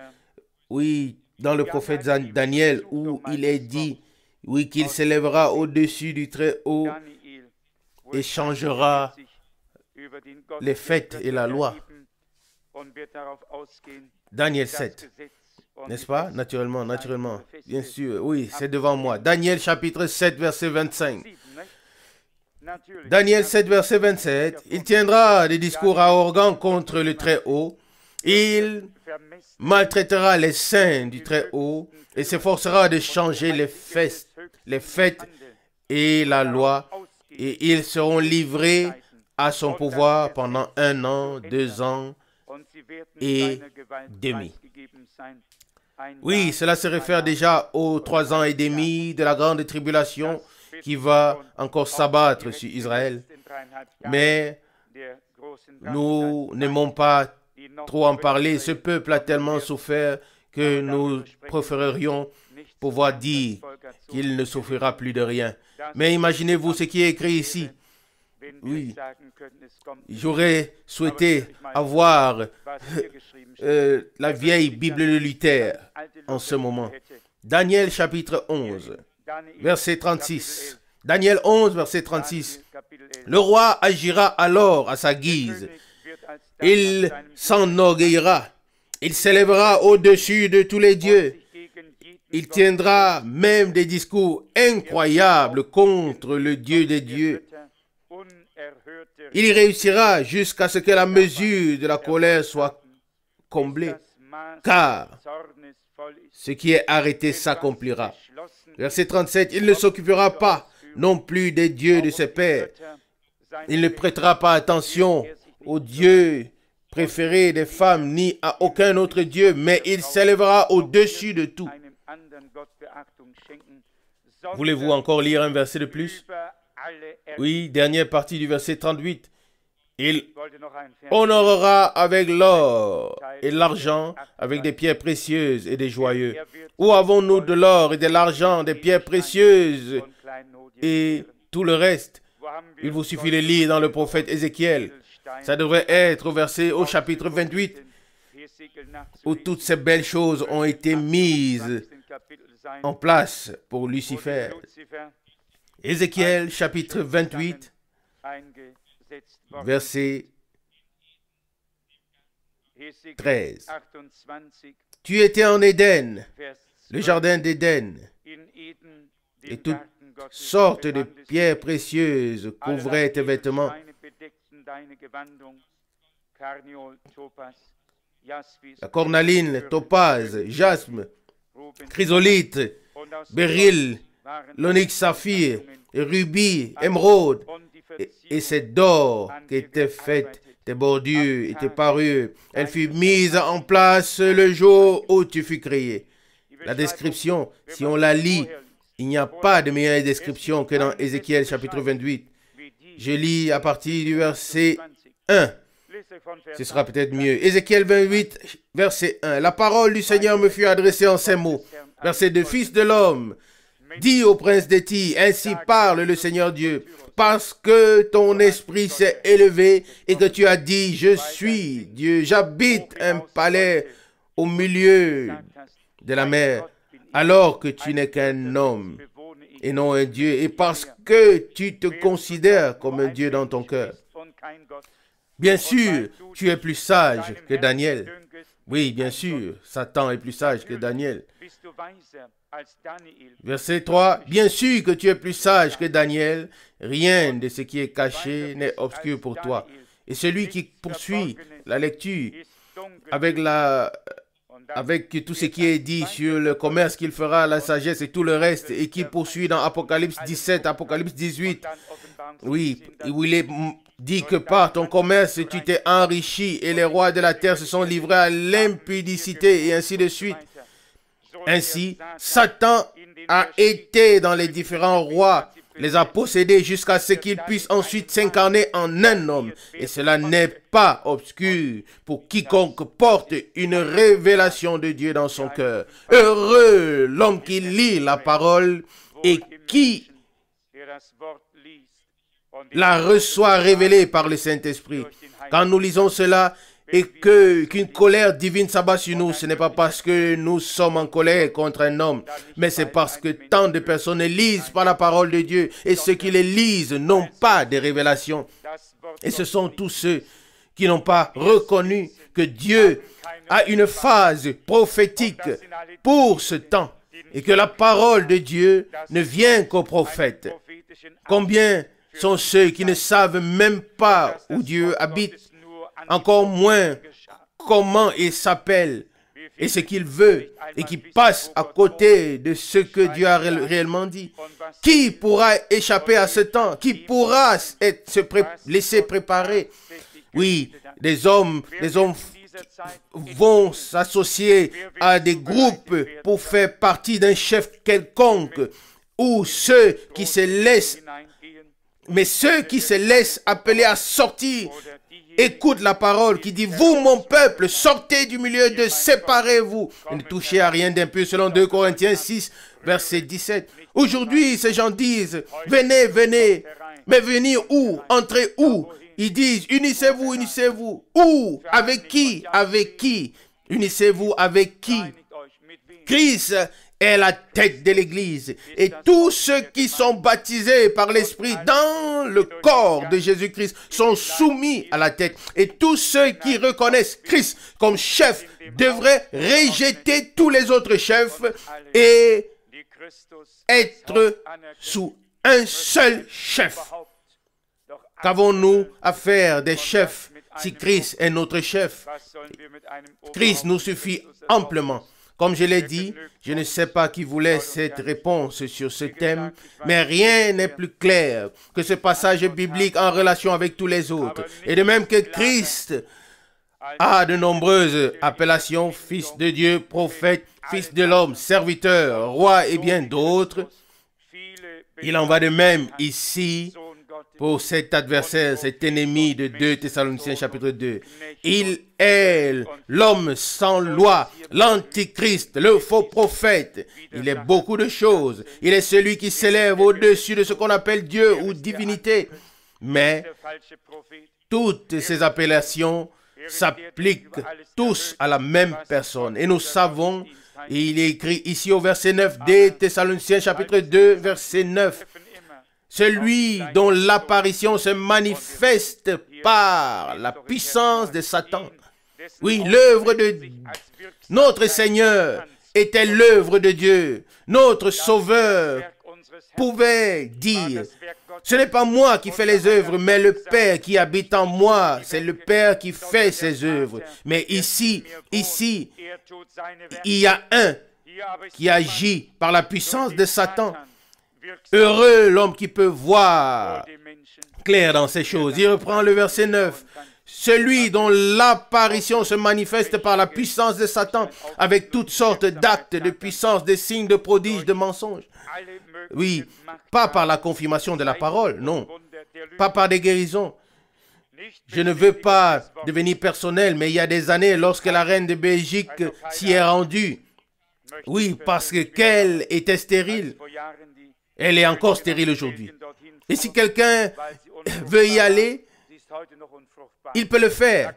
oui, dans le prophète Daniel, où il est dit, oui, qu'il s'élèvera au-dessus du Très-Haut et changera les fêtes et la loi. Daniel 7, n'est-ce pas? Naturellement, bien sûr, oui, c'est devant moi. Daniel chapitre 7, verset 25. Daniel 7, verset 27, il tiendra des discours arrogants contre le Très-Haut. Il maltraitera les saints du Très-Haut et s'efforcera de changer les fêtes et la loi. Et ils seront livrés à son pouvoir pendant 1 an, 2 ans et demi. Oui, cela se réfère déjà aux 3 ans et demi de la grande tribulation qui va encore s'abattre sur Israël. Mais nous n'aimons pas trop en parler. Ce peuple a tellement souffert que nous préférerions pouvoir dire qu'il ne souffrira plus de rien. Mais imaginez-vous ce qui est écrit ici. Oui, j'aurais souhaité avoir la vieille Bible de Luther en ce moment. Daniel chapitre 11, verset 36. Daniel 11, verset 36. Le roi agira alors à sa guise. Il s'enorgueillira. Il s'élèvera au-dessus de tous les dieux. Il tiendra même des discours incroyables contre le Dieu des dieux. Il y réussira jusqu'à ce que la mesure de la colère soit comblée, car ce qui est arrêté s'accomplira. Verset 37, il ne s'occupera pas non plus des dieux de ses pères. Il ne prêtera pas attention aux dieux préférés des femmes, ni à aucun autre dieu, mais il s'élèvera au-dessus de tout. Voulez-vous encore lire un verset de plus? Oui, dernière partie du verset 38. Il honorera avec l'or et l'argent, avec des pierres précieuses et des joyeux. Où avons-nous de l'or et de l'argent, des pierres précieuses et tout le reste? Il vous suffit de lire dans le prophète Ézéchiel. Ça devrait être au chapitre 28, où toutes ces belles choses ont été mises en place pour Lucifer. Ézéchiel chapitre 28, verset 13. Tu étais en Éden, le jardin d'Éden, et toutes sortes de pierres précieuses couvraient tes vêtements. La cornaline, topaze, jasme, chrysolite, béryl, l'onyx saphir, rubis, émeraude, et c'est d'or qu'étaient faites tes bordures et tes parures. Elle fut mise en place le jour où tu fus créé. La description, si on la lit, il n'y a pas de meilleure description que dans Ézéchiel chapitre 28. Je lis à partir du verset 1. Ce sera peut-être mieux. Ézéchiel 28, verset 1. La parole du Seigneur me fut adressée en ces mots. Verset 2. Fils de l'homme, dis au prince des Tyr, ainsi parle le Seigneur Dieu, parce que ton esprit s'est élevé et que tu as dit, je suis Dieu, j'habite un palais au milieu de la mer, alors que tu n'es qu'un homme et non un Dieu, et parce que tu te considères comme un Dieu dans ton cœur. Bien sûr, tu es plus sage que Daniel. Oui, bien sûr, Satan est plus sage que Daniel. Verset 3, bien sûr que tu es plus sage que Daniel, rien de ce qui est caché n'est obscur pour toi. Et celui qui poursuit la lecture avec tout ce qui est dit sur le commerce qu'il fera, la sagesse et tout le reste, et qui poursuit dans Apocalypse 17, Apocalypse 18, oui, où il est dit que par ton commerce tu t'es enrichi et les rois de la terre se sont livrés à l'impudicité et ainsi de suite. Ainsi, Satan a été dans les différents rois, les a possédés jusqu'à ce qu'ils puissent ensuite s'incarner en un homme. Et cela n'est pas obscur pour quiconque porte une révélation de Dieu dans son cœur. Heureux l'homme qui lit la parole et qui la reçoit révélée par le Saint-Esprit. Quand nous lisons cela, et qu'une colère divine s'abat sur nous, ce n'est pas parce que nous sommes en colère contre un homme, mais c'est parce que tant de personnes ne lisent pas la parole de Dieu, et ceux qui les lisent n'ont pas de révélation. Et ce sont tous ceux qui n'ont pas reconnu que Dieu a une phase prophétique pour ce temps, et que la parole de Dieu ne vient qu'aux prophètes. Combien sont ceux qui ne savent même pas où Dieu habite, encore moins comment il s'appelle et ce qu'il veut, et qui passent à côté de ce que Dieu a réellement dit. Qui pourra échapper à ce temps? Qui pourra se laisser préparer? Oui, des hommes vont s'associer à des groupes pour faire partie d'un chef quelconque, ou ceux qui se laissent, mais ceux qui se laissent appeler à sortir, écoutent la parole qui dit: vous, mon peuple, sortez du milieu de, séparez-vous, et ne touchez à rien d'impur, selon 2 Corinthiens 6, verset 17. Aujourd'hui, ces gens disent: venez, venez, mais venir où? Entrez où? Ils disent: unissez-vous, unissez-vous. Où? Avec qui? Avec qui? Unissez-vous avec qui? Christ est la tête de l'Église. Et tous ceux qui sont baptisés par l'Esprit dans le corps de Jésus-Christ sont soumis à la tête. Et tous ceux qui reconnaissent Christ comme chef devraient rejeter tous les autres chefs et être sous un seul chef. Qu'avons-nous à faire des chefs si Christ est notre chef? Christ nous suffit amplement. Comme je l'ai dit, je ne sais pas qui voulait cette réponse sur ce thème, mais rien n'est plus clair que ce passage biblique en relation avec tous les autres. Et de même que Christ a de nombreuses appellations: fils de Dieu, prophète, fils de l'homme, serviteur, roi et bien d'autres, il en va de même ici pour cet adversaire, cet ennemi de 2 Thessaloniciens chapitre 2. Il est l'homme sans loi, l'antichrist, le faux prophète. Il est beaucoup de choses. Il est celui qui s'élève au-dessus de ce qu'on appelle Dieu ou divinité. Mais toutes ces appellations s'appliquent tous à la même personne. Et nous savons, et il est écrit ici au verset 9, 2 Thessaloniciens chapitre 2, verset 9, celui dont l'apparition se manifeste par la puissance de Satan. Oui, l'œuvre de notre Seigneur était l'œuvre de Dieu. Notre Sauveur pouvait dire: ce n'est pas moi qui fais les œuvres, mais le Père qui habite en moi. C'est le Père qui fait ses œuvres. Mais ici, il y a un qui agit par la puissance de Satan. Heureux l'homme qui peut voir clair dans ces choses. Il reprend le verset 9. Celui dont l'apparition se manifeste par la puissance de Satan, avec toutes sortes d'actes de puissance, de signes, de prodiges, de mensonges. Oui, pas par la confirmation de la parole, non. Pas par des guérisons. Je ne veux pas devenir personnel, mais il y a des années, lorsque la reine de Belgique s'y est rendue, oui, parce qu'elle était stérile. Elle est encore stérile aujourd'hui. Et si quelqu'un veut y aller, il peut le faire.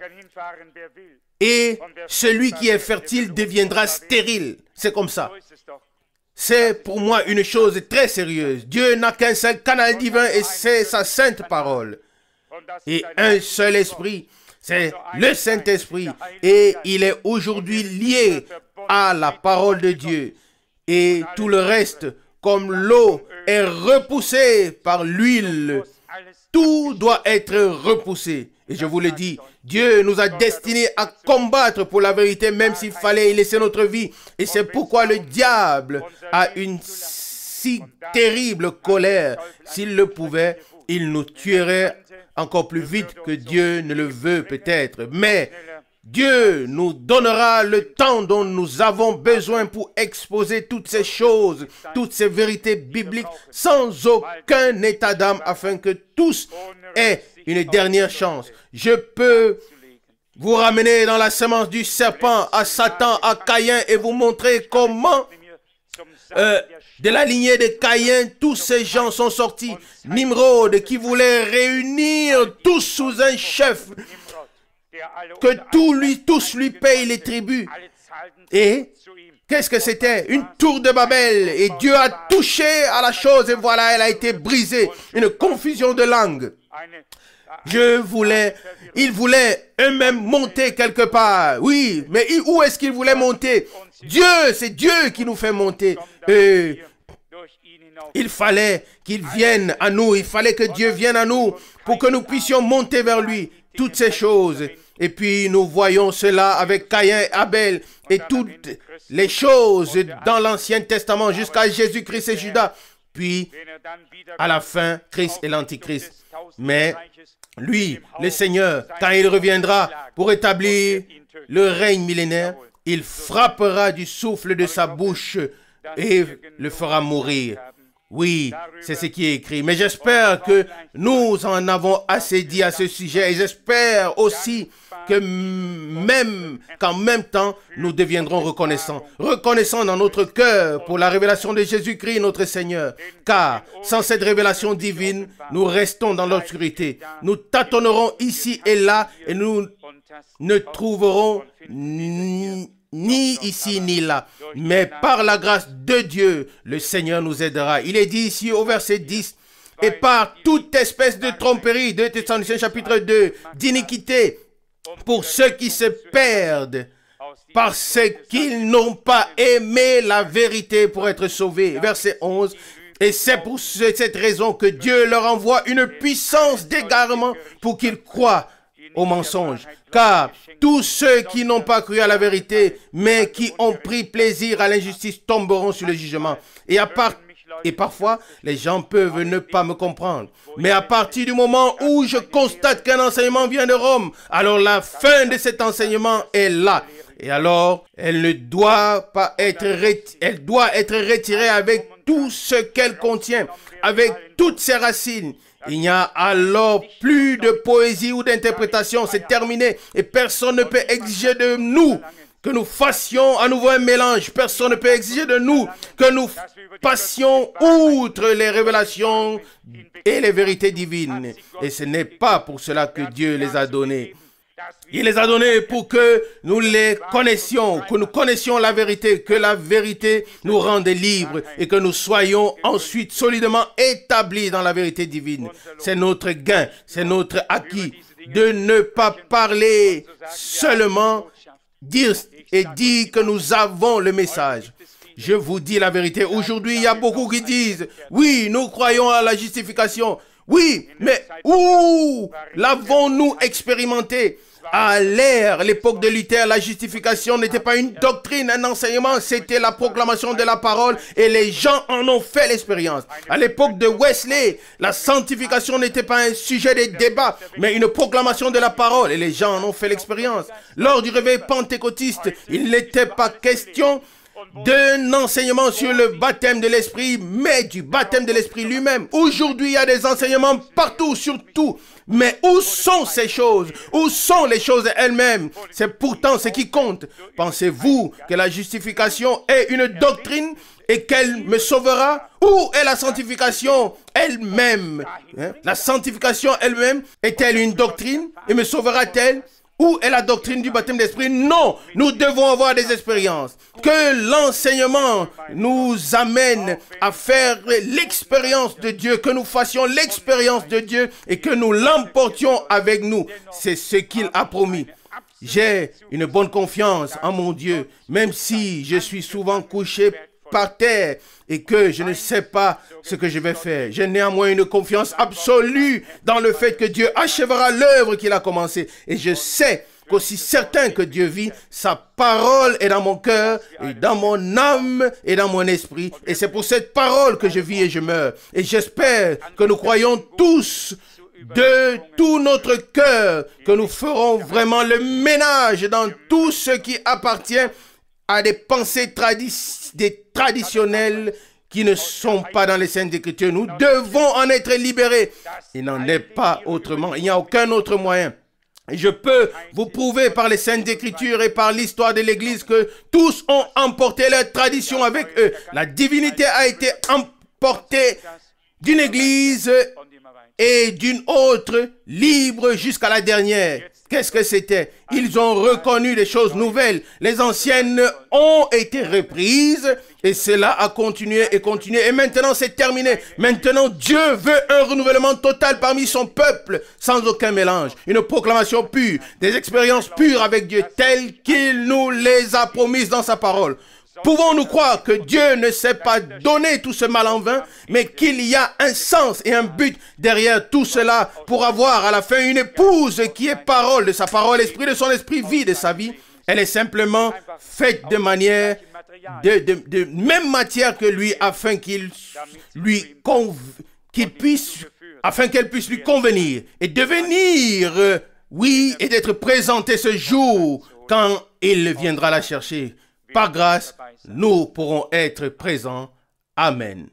Et celui qui est fertile deviendra stérile. C'est comme ça. C'est pour moi une chose très sérieuse. Dieu n'a qu'un seul canal divin et c'est sa sainte parole. Et un seul esprit, c'est le Saint-Esprit. Et il est aujourd'hui lié à la parole de Dieu. Et tout le reste, comme l'eau est repoussée par l'huile, tout doit être repoussé. Et je vous le dis, Dieu nous a destinés à combattre pour la vérité, même s'il fallait y laisser notre vie. Et c'est pourquoi le diable a une si terrible colère. S'il le pouvait, il nous tuerait encore plus vite que Dieu ne le veut peut-être. Mais Dieu nous donnera le temps dont nous avons besoin pour exposer toutes ces choses, toutes ces vérités bibliques, sans aucun état d'âme, afin que tous aient une dernière chance. Je peux vous ramener dans la semence du serpent, à Satan, à Caïn, et vous montrer comment de la lignée de Caïn, tous ces gens sont sortis. Nimrod, qui voulait réunir tous sous un chef, que tous lui payent les tribus. Et qu'est-ce que c'était? Une tour de Babel. Et Dieu a touché à la chose et voilà, elle a été brisée. Une confusion de langues. Ils voulaient eux-mêmes monter quelque part. Oui, mais où est-ce qu'ils voulaient monter? Dieu, c'est Dieu qui nous fait monter. Il fallait qu'il vienne à nous. Il fallait que Dieu vienne à nous pour que nous puissions monter vers lui. Toutes ces choses. Et puis nous voyons cela avec Caïn et Abel et toutes les choses dans l'Ancien Testament jusqu'à Jésus-Christ et Judas. Puis à la fin, Christ et l'Antichrist. Mais lui, le Seigneur, quand il reviendra pour établir le règne millénaire, il frappera du souffle de sa bouche et le fera mourir. Oui, c'est ce qui est écrit. Mais j'espère que nous en avons assez dit à ce sujet. Et j'espère aussi que qu'en même temps, nous deviendrons reconnaissants. Reconnaissants dans notre cœur pour la révélation de Jésus-Christ, notre Seigneur. Car sans cette révélation divine, nous restons dans l'obscurité. Nous tâtonnerons ici et là et nous ne trouverons ni ici ni là, mais par la grâce de Dieu, le Seigneur nous aidera. Il est dit ici au verset 10, et par toute espèce de tromperie, 2 Thessaloniciens chapitre 2, d'iniquité, pour ceux qui se perdent, parce qu'ils n'ont pas aimé la vérité pour être sauvés. Verset 11, et c'est pour cette raison que Dieu leur envoie une puissance d'égarement pour qu'ils croient au mensonge. Car tous ceux qui n'ont pas cru à la vérité, mais qui ont pris plaisir à l'injustice, tomberont sur le jugement. Et parfois, les gens peuvent ne pas me comprendre. Mais à partir du moment où je constate qu'un enseignement vient de Rome, alors la fin de cet enseignement est là. Et alors, elle doit être retirée avec tout ce qu'elle contient, avec toutes ses racines. Il n'y a alors plus de poésie ou d'interprétation, c'est terminé. Et personne ne peut exiger de nous que nous fassions à nouveau un mélange. Personne ne peut exiger de nous que nous passions outre les révélations et les vérités divines. Et ce n'est pas pour cela que Dieu les a donnés. Il les a donnés pour que nous les connaissions, que nous connaissions la vérité, que la vérité nous rende libres et que nous soyons ensuite solidement établis dans la vérité divine. C'est notre gain, c'est notre acquis de ne pas parler seulement, dire que nous avons le message. Je vous dis la vérité, aujourd'hui il y a beaucoup qui disent, oui, nous croyons à la justification. Oui, mais où l'avons-nous expérimenté? À l'époque de Luther, la justification n'était pas une doctrine, un enseignement, c'était la proclamation de la parole et les gens en ont fait l'expérience. À l'époque de Wesley, la sanctification n'était pas un sujet de débat, mais une proclamation de la parole et les gens en ont fait l'expérience. Lors du réveil pentecôtiste, il n'était pas question d'un enseignement sur le baptême de l'esprit, mais du baptême de l'esprit lui-même. Aujourd'hui, il y a des enseignements partout, sur tout. Mais où sont ces choses? Où sont les choses elles-mêmes? C'est pourtant ce qui compte. Pensez-vous que la justification est une doctrine et qu'elle me sauvera? Où est la sanctification elle-même? La sanctification elle-même est-elle une doctrine et me sauvera-t-elle? Où est la doctrine du baptême d'esprit? Non, nous devons avoir des expériences. Que l'enseignement nous amène à faire l'expérience de Dieu, que nous fassions l'expérience de Dieu et que nous l'emportions avec nous. C'est ce qu'il a promis. J'ai une bonne confiance en mon Dieu, même si je suis souvent couché par terre et que je ne sais pas ce que je vais faire. J'ai néanmoins une confiance absolue dans le fait que Dieu achèvera l'œuvre qu'il a commencée. Et je sais qu'aussi certain que Dieu vit, sa parole est dans mon cœur, et dans mon âme et dans mon esprit. Et c'est pour cette parole que je vis et je meurs. Et j'espère que nous croyons tous de tout notre cœur que nous ferons vraiment le ménage dans tout ce qui appartient à des pensées traditionnelles qui ne sont pas dans les Saintes Écritures. Nous devons en être libérés. Il n'en est pas autrement. Il n'y a aucun autre moyen. Et je peux vous prouver par les Saintes Écritures et par l'histoire de l'Église que tous ont emporté leur tradition avec eux. La divinité a été emportée d'une Église et d'une autre, libre jusqu'à la dernière. Qu'est-ce que c'était? Ils ont reconnu des choses nouvelles. Les anciennes ont été reprises et cela a continué et continué. Et maintenant, c'est terminé. Maintenant, Dieu veut un renouvellement total parmi son peuple, sans aucun mélange. Une proclamation pure, des expériences pures avec Dieu, telles qu'il nous les a promises dans sa parole. Pouvons-nous croire que Dieu ne s'est pas donné tout ce mal en vain, mais qu'il y a un sens et un but derrière tout cela pour avoir à la fin une épouse qui est parole de sa parole, esprit de son esprit, vie de sa vie. Elle est simplement faite de manière, de même matière que lui, afin qu'elle puisse lui convenir et devenir, oui, et d'être présentée ce jour quand il viendra la chercher. Par grâce, nous pourrons être présents. Amen.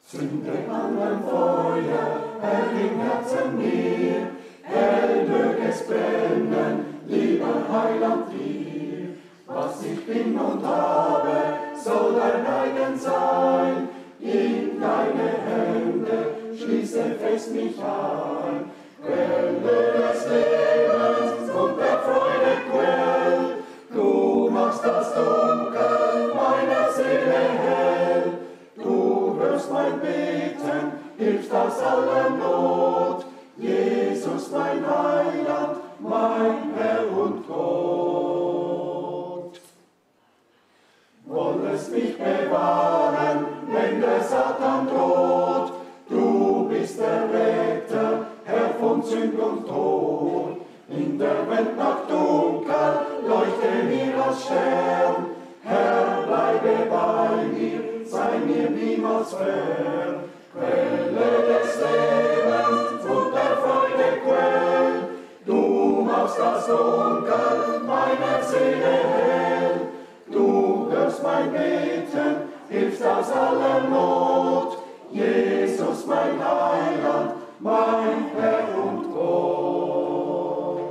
Zünde an ein Feuer, Herr, im Herzen mir, hell möge es brennen, lieber Heiland dir. Was ich bin und habe, soll dein eigen sein. In deine Hände schließe fest mich ein. Quelle des Lebens und der Freude Quell, du machst das Dunkel meiner Seele hell. Du hörst mein Beten, hilfst aus aller Not. Jesus, mein Heiland, mein Herr und Gott. Wollest mich bewahren, wenn der Satan droht. Du bist der Retter, Herr von Sünd und Tod. In der Welt nach Dunkel leuchte mir als Stern. Herr, bleibe bei mir, sei mir niemals fern. Quelle des Lebens und der Freude Quell, du machst das Dunkel meiner Seele hell. Du hörst mein Beten, hilfst aus aller Not. Jesus, mein Heiland, mein Herr und Gott.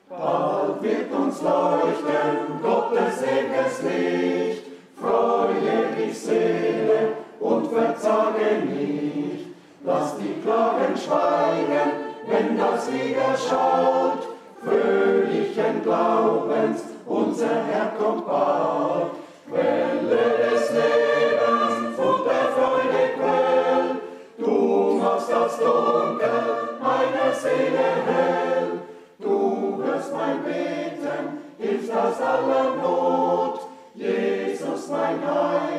Bald wird uns leuchten Gottes ewiges Licht. Freue dich, Seele, und verzage nicht. Lass die Klagen schweigen, wenn das Lied erschaut. Fröhlichen Glaubens, unser Herr kommt bald. Quelle des Lebens und der Freude Quell, du machst das Dunkel meiner Seele hell. Du hörst mein Beten, hilfst aus aller Not. Jesus, mein Heiland,